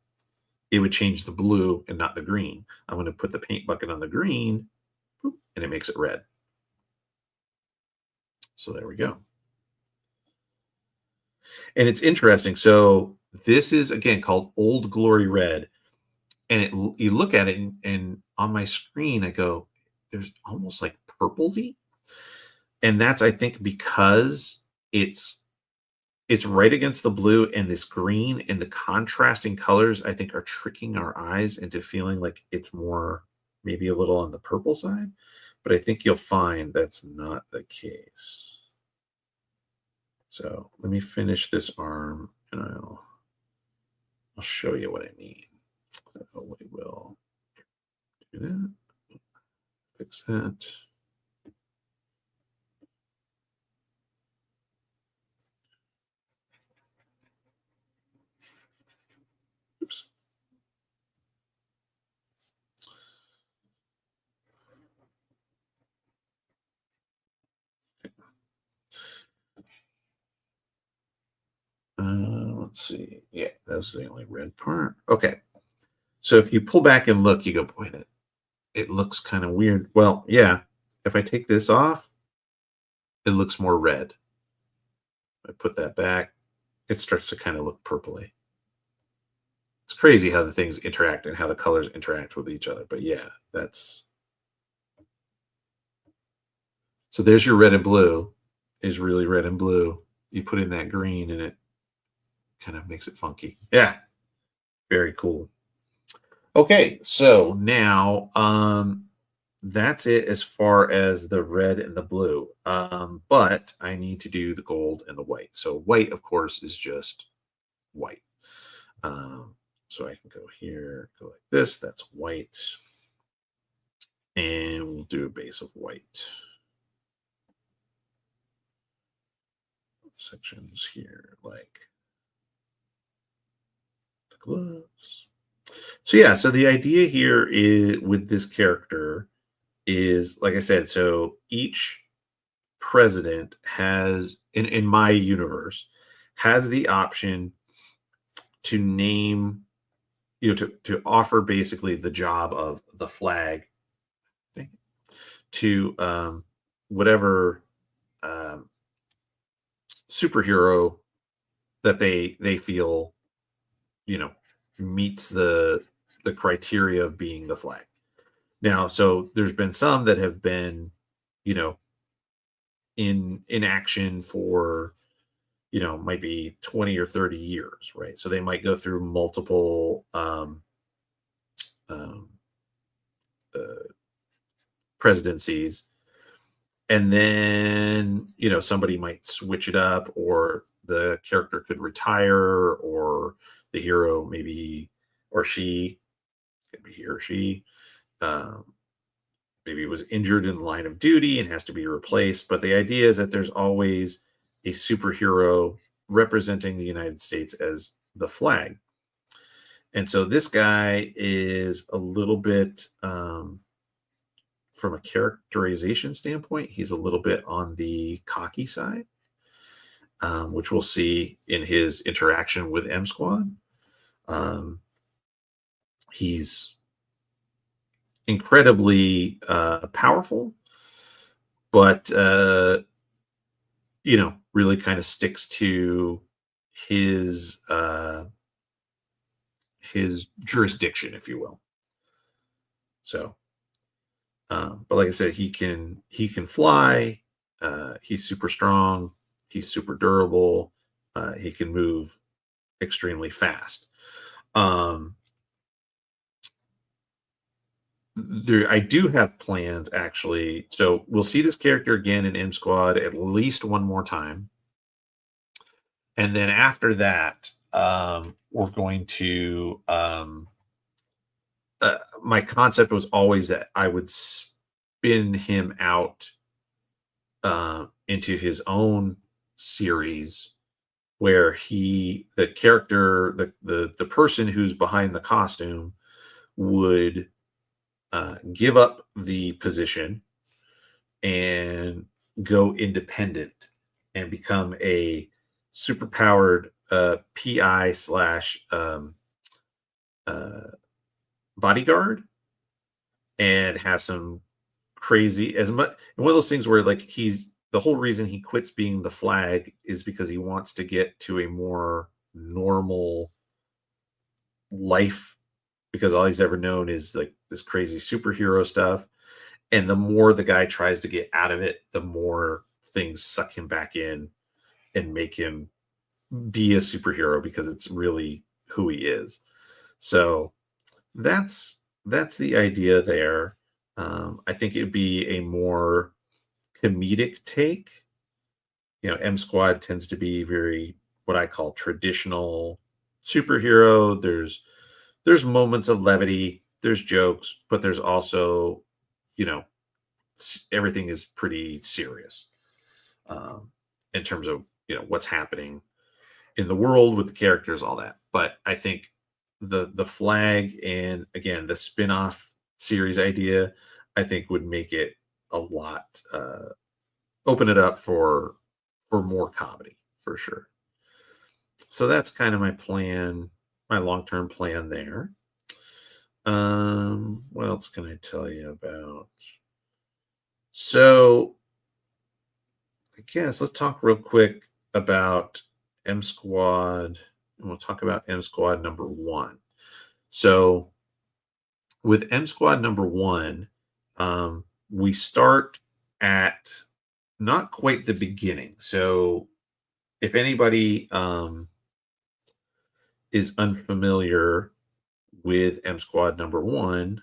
it would change the blue and not the green. I'm going to put the paint bucket on the green, and it makes it red. So there we go. And it's interesting. So this is, again, called Old Glory Red. And you look at it, and on my screen, I go, there's almost like purpley. And that's, I think, because it's right against the blue and this green, and the contrasting colors, I think, are tricking our eyes into feeling like it's more, maybe a little on the purple side. But I think you'll find that's not the case. So let me finish this arm, and I'll show you what I mean. So we will do that. Fix that. Oops. Let's see. Yeah, that's the only red part. Okay. So if you pull back and look, you go, boy, it looks kind of weird. Well, yeah. If I take this off, it looks more red. I put that back, it starts to kind of look purpley. It's crazy how the things interact and how the colors interact with each other. But yeah, so there's your red and blue is really red and blue. You put in that green and it kind of makes it funky. Yeah, very cool. Okay, so now that's it as far as the red and the blue. But I need to do the gold and the white. So white, of course, is just white. So I can go here, go like this. That's white. And we'll do a base of white. Sections here, like the gloves. So yeah, so the idea here is with this character is, like I said, so each president has, in my universe, has the option to name, to offer basically the job of the flag to whatever superhero that they feel, meets the criteria of being the flag. Now, so there's been some that have been, in action for, might be 20 or 30 years, right? So they might go through multiple presidencies, and then somebody might switch it up, or the character could retire, or the hero, maybe, or she, could be he or she, um, maybe was injured in the line of duty and has to be replaced. But the idea is that there's always a superhero representing the United States as the flag. And so this guy is a little bit, from a characterization standpoint, he's a little bit on the cocky side, which we'll see in his interaction with M Squad. He's incredibly powerful, but really kind of sticks to his his jurisdiction, if you will. So, but like I said, he can fly. He's super strong. He's super durable. He can move extremely fast. I do have plans, actually. So we'll see this character again in M Squad at least one more time, and then after that, we're going to. My concept was always that I would spin him out into his own series, where the character, the person who's behind the costume, would give up the position and go independent and become a superpowered PI slash bodyguard, and have some crazy, as much, one of those things where, like, he's the whole reason he quits being the flag is because he wants to get to a more normal life, because all he's ever known is like this crazy superhero stuff. And the more the guy tries to get out of it, the more things suck him back in and make him be a superhero, because it's really who he is. So that's the idea there. I think it'd be a more comedic take. M Squad tends to be very, what I call, traditional superhero. There's moments of levity, there's jokes, but there's also, everything is pretty serious, in terms of what's happening in the world with the characters, all that. But I think the flag, and again the spin-off series idea, I think would make it a lot, open it up for more comedy, for sure. So that's kind of my plan, my long-term plan there. What else can I tell you about? So I guess let's talk real quick about M Squad, and we'll talk about M Squad number 1. So with M Squad number 1, we start at not quite the beginning. So if anybody is unfamiliar with M Squad number 1,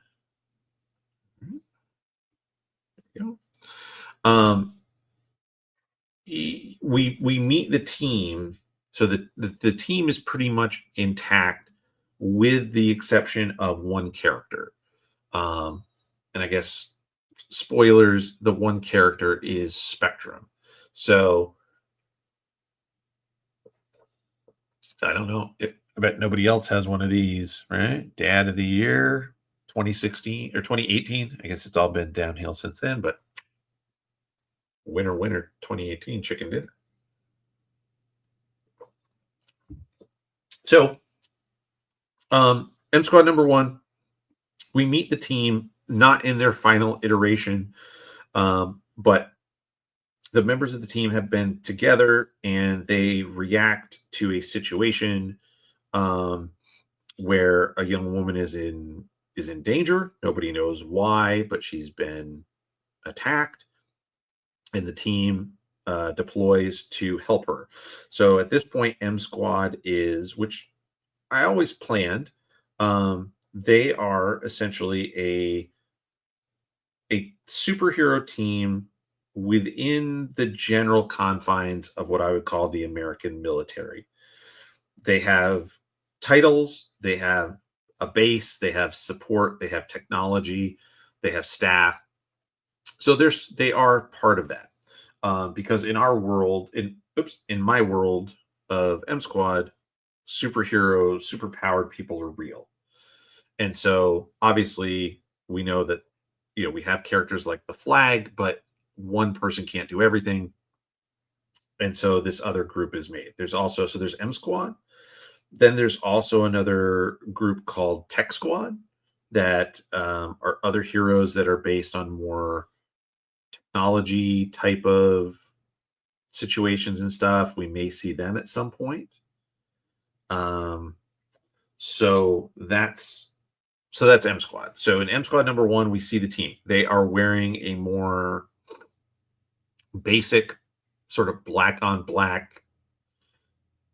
we meet the team. So the team is pretty much intact, with the exception of one character. And I guess, spoilers, the one character is Spectrum. So I don't know. I bet nobody else has one of these, right? Dad of the Year, 2016 or 2018. I guess it's all been downhill since then, but winner, 2018 chicken dinner. So, M Squad number 1, we meet the team not in their final iteration, but the members of the team have been together, and they react to a situation, where a young woman is in danger. Nobody knows why, but she's been attacked, and the team deploys to help her. So at this point, M Squad is, which I always planned, they are essentially a superhero team within the general confines of what I would call the American military. They have titles, they have a base, they have support, they have technology, they have staff. So they are part of that. Because in our world, in my world of M Squad, superheroes, superpowered people are real. And so obviously we know that we have characters like the Flag, but one person can't do everything. And so this other group is made. There's M Squad. Then there's also another group called Tech Squad that are other heroes that are based on more technology type of situations and stuff. We may see them at some point. Um, so that's M Squad. So in M Squad number one, we see the team. They are wearing a more basic, sort of black on black,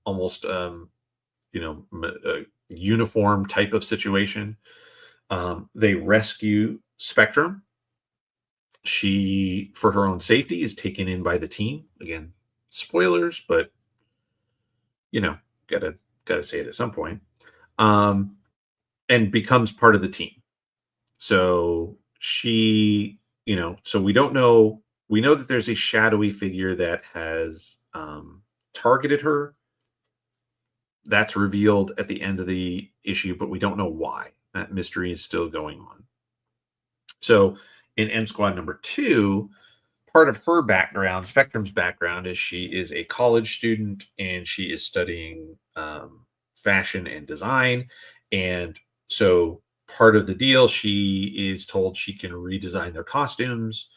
almost uniform type of situation. They rescue Spectrum. She, for her own safety, is taken in by the team. Again, spoilers, but you know, gotta say it at some point. Um, and becomes part of the team. So so we don't know. We know that there's a shadowy figure that has targeted her. That's revealed at the end of the issue, but we don't know why. That mystery is still going on. So in M Squad number two, part of her background, Spectrum's background, is she is a college student and she is studying fashion and design. And so part of the deal, she is told she can redesign their costumes,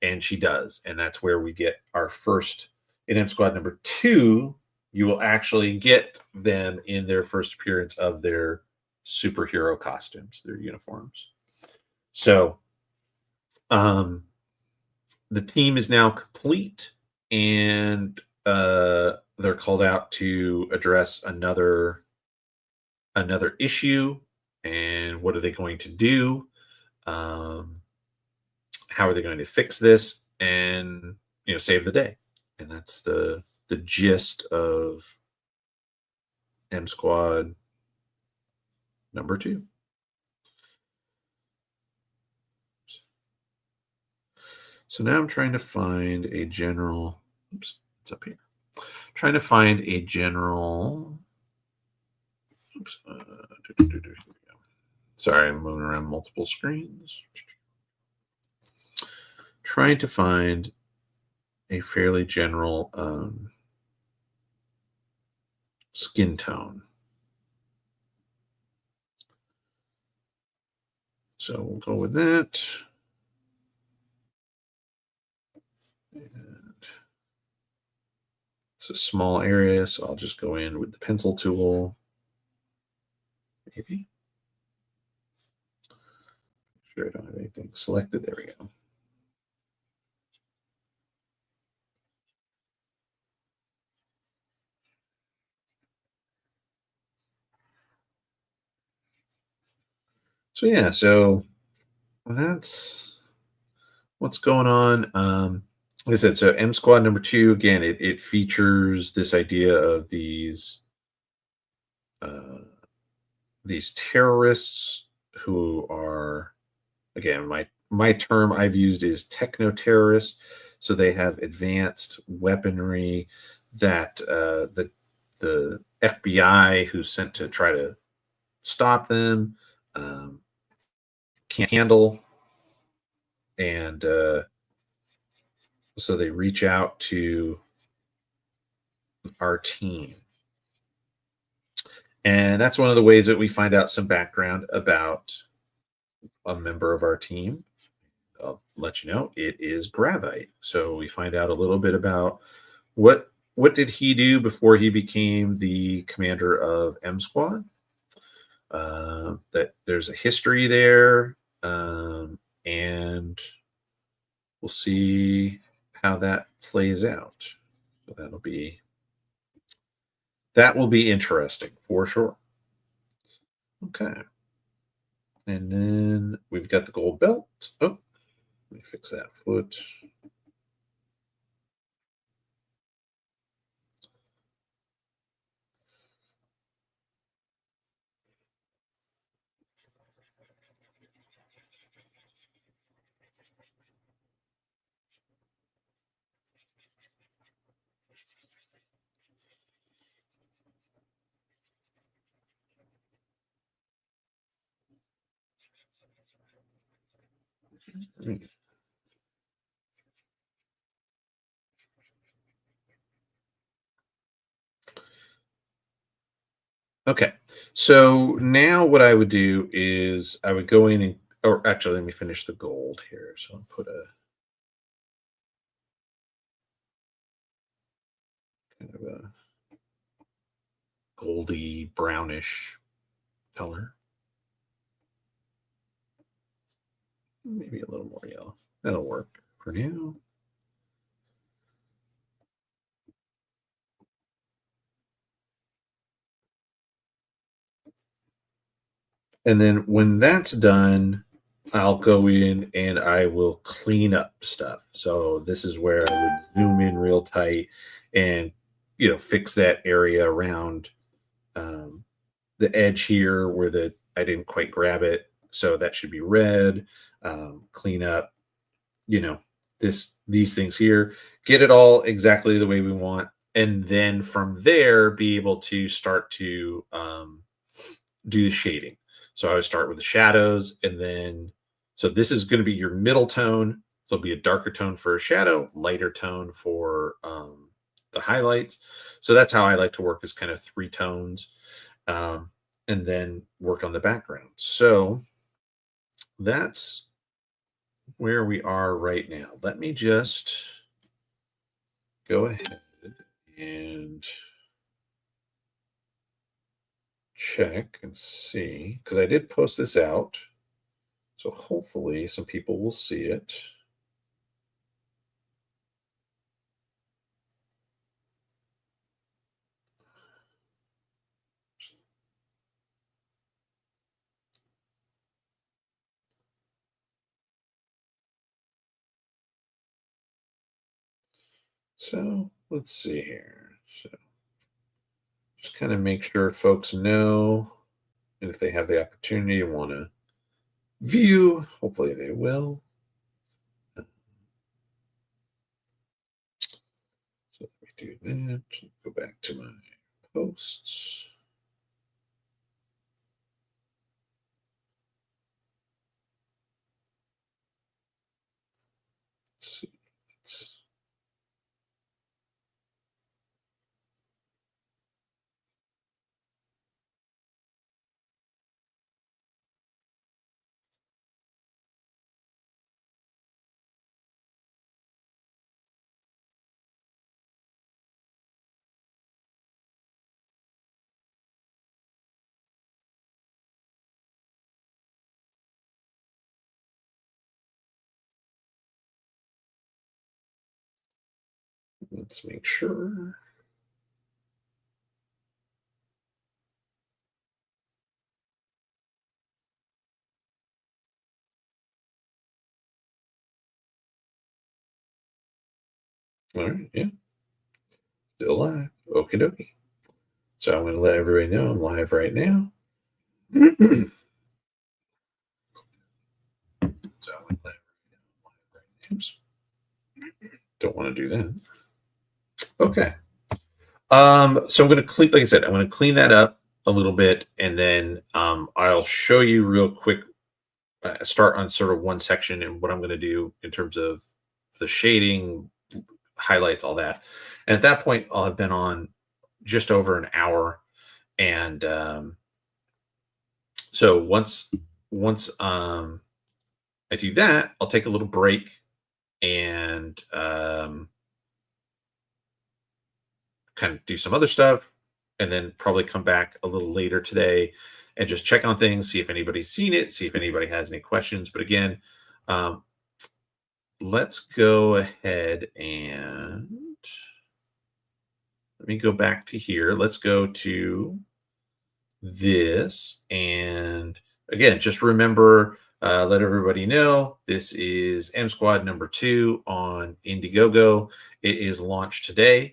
and she does. And that's where we get our first, in M Squad number two, you will actually get them in their first appearance of their superhero costumes, their uniforms. So the team is now complete, and they're called out to address another issue. And what are they going to do? How are they going to fix this and save the day? And that's the gist of M Squad number two. So now I'm trying to find a general. Oops, it's up here. Trying to find a general. Oops. Here we go. Sorry, I'm moving around multiple screens. Trying to find a fairly general skin tone. So we'll go with that. And it's a small area, so I'll just go in with the pencil tool. Maybe. Sure, I don't have anything selected. There we go. So yeah, so that's what's going on. Like I said, so M Squad number two, again, it features this idea of these terrorists who are, again, my term I've used is techno terrorists. So they have advanced weaponry that the FBI, who's sent to try to stop them, can't handle. And so they reach out to our team. And that's one of the ways that we find out some background about a member of our team. I'll let you know, it is Gravite. So we find out a little bit about what did he do before he became the commander of M Squad. That there's a history there, and we'll see how that plays out. So that will be interesting for sure. Okay. And then we've got the gold belt. Oh, let me fix that foot. Okay. So now what I would do is I would go in and, or actually, let me finish the gold here. So I'll put a kind of a goldy brownish color, maybe a little more yellow. That'll work for now. And then when that's done, I'll go in and I will clean up stuff. So this is where I would zoom in real tight and fix that area around um, the edge here where I didn't quite grab it. So that should be red. Clean up, you know, these things here. Get it all exactly the way we want, and then from there be able to start to do the shading. So I would start with the shadows, and then so this is going to be your middle tone. So it'll be a darker tone for a shadow, lighter tone for the highlights. So that's how I like to work, is kind of three tones, um, and then work on the background. So that's where we are right now. Let me just go ahead and check and see, because I did post this out. So hopefully some people will see it. So let's see here. So just kind of make sure folks know, and if they have the opportunity and want to view, hopefully they will. So let me do that. Go back to my posts. Let's see. Let's make sure. All right, yeah, still live. Okie dokie. So I'm going to let everybody know I'm live right now. So I'm going to let everybody know I'm live right now. Oops. Don't want to do that. Okay. So I'm going to clean, like I said, I'm going to clean that up a little bit, and then I'll show you real quick. Start on sort of one section and what I'm going to do in terms of the shading, highlights, all that. And at that point, I'll have been on just over an hour, and so once I do that, I'll take a little break and kind of do some other stuff, and then probably come back a little later today and just check on things, see if anybody's seen it, see if anybody has any questions. But again, um, let's go ahead and let me go back to here. Let's go to this. And again, just remember, let everybody know this is M Squad #2 on Indiegogo. It is launched today.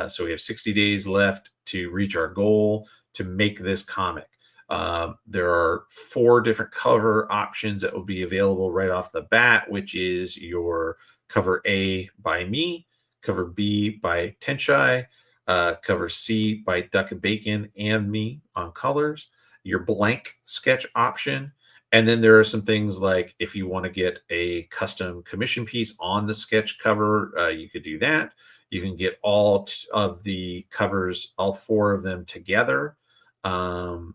So we have 60 days left to reach our goal to make this comic. There are 4 different cover options that will be available right off the bat, which is your cover A by me, cover B by Tenshai, cover C by Duck and Bacon and me on colors, your blank sketch option, And then there are some things like if you want to get a custom commission piece on the sketch cover, you could do that. You can get of the covers, all four of them together um,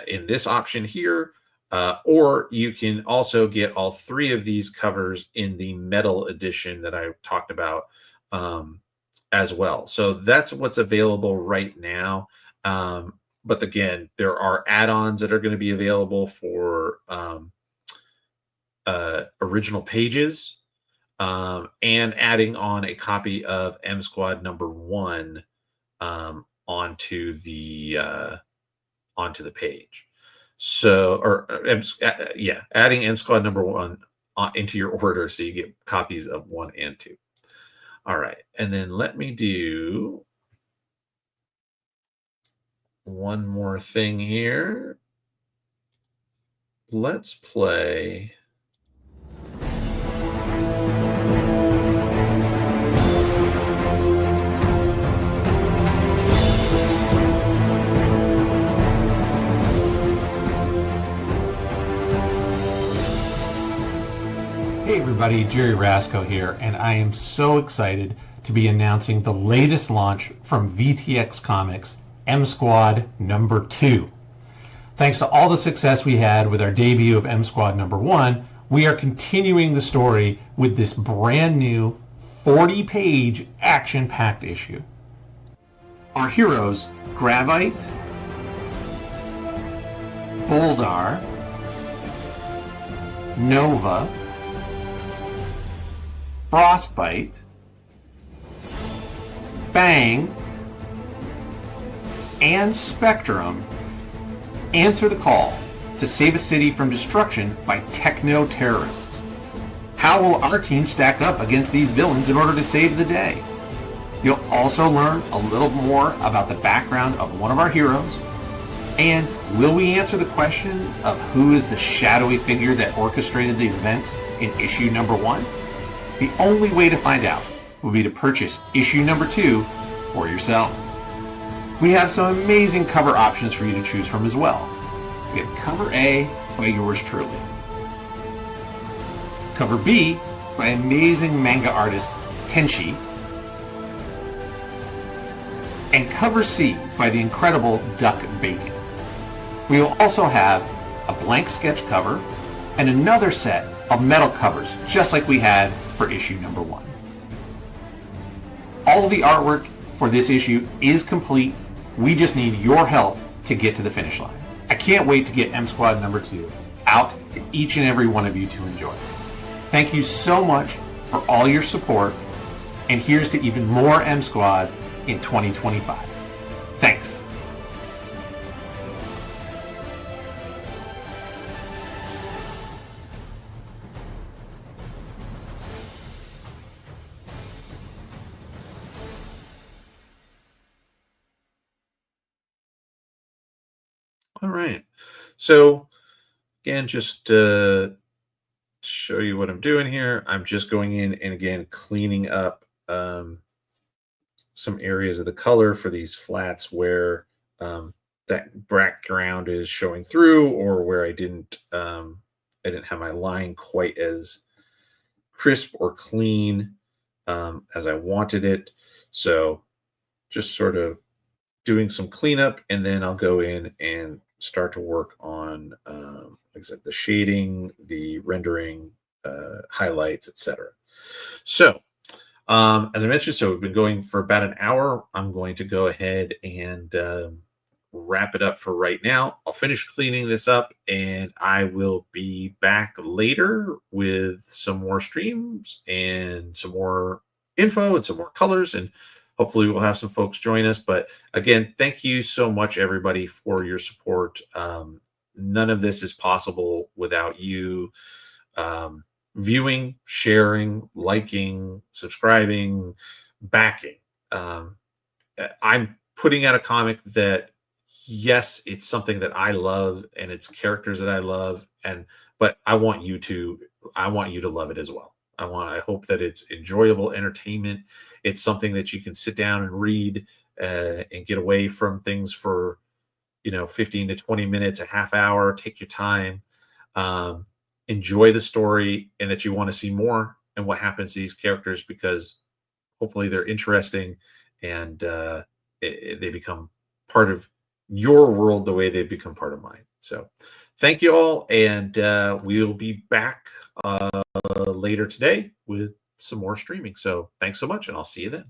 in this option here. Or you can also get all three of these covers in the metal edition that I talked about um, as well. So that's what's available right now. But again, there are add-ons that are going to be available for original pages and adding on a copy of M Squad #1 onto the page. So, yeah, adding M Squad #1 into your order so you get copies of 1 and 2. All right, and then let me do one more thing here. Let's play. Hey everybody, Jerry Rasco here, and I am so excited to be announcing the latest launch from VTX Comics, M Squad #2. Thanks to all the success we had with our debut of M Squad #1, we are continuing the story with this brand new 40-page action-packed issue. Our heroes, Gravite, Boldar, Nova, Frostbite, Bang, and Spectrum answer the call to save a city from destruction by techno-terrorists. How will our team stack up against these villains in order to save the day? You'll also learn a little more about the background of one of our heroes, and will we answer the question of who is the shadowy figure that orchestrated the events in issue #1? The only way to find out will be to purchase issue #2 for yourself. We have some amazing cover options for you to choose from as well. We have cover A by yours truly, cover B by amazing manga artist Tenshi, and cover C by the incredible Duck Bacon. We will also have a blank sketch cover and another set of metal covers, just like we had for issue #1. All of the artwork for this issue is complete. We just need your help to get to the finish line. I can't wait to get M Squad #2 out to each and every one of you to enjoy. Thank you so much for all your support, and here's to even more M Squad in 2025. Thanks. All right. So again, just to show you what I'm doing here, I'm just going in and again cleaning up some areas of the color for these flats where that background is showing through, or where I didn't have my line quite as crisp or clean as I wanted it. So just sort of doing some cleanup, and then I'll go in and start to work on, like I said, the shading, the rendering, highlights, etc. So, as I mentioned, so we've been going for about an hour. I'm going to go ahead and wrap it up for right now. I'll finish cleaning this up, and I will be back later with some more streams and some more info and some more colors, and hopefully we'll have some folks join us. But again, thank you so much, everybody, for your support. None of this is possible without you viewing, sharing, liking, subscribing, backing. I'm putting out a comic that, yes, it's something that I love and it's characters that I love, but I want you to love it as well. I hope that it's enjoyable entertainment. It's something that you can sit down and read and get away from things for 15 to 20 minutes, a half hour. Take your time. enjoy the story and that you want to see more and what happens to these characters, because hopefully they're interesting and they become part of your world the way they've become part of mine. So thank you all, and we'll be back later today with some more streaming. So thanks so much, and I'll see you then.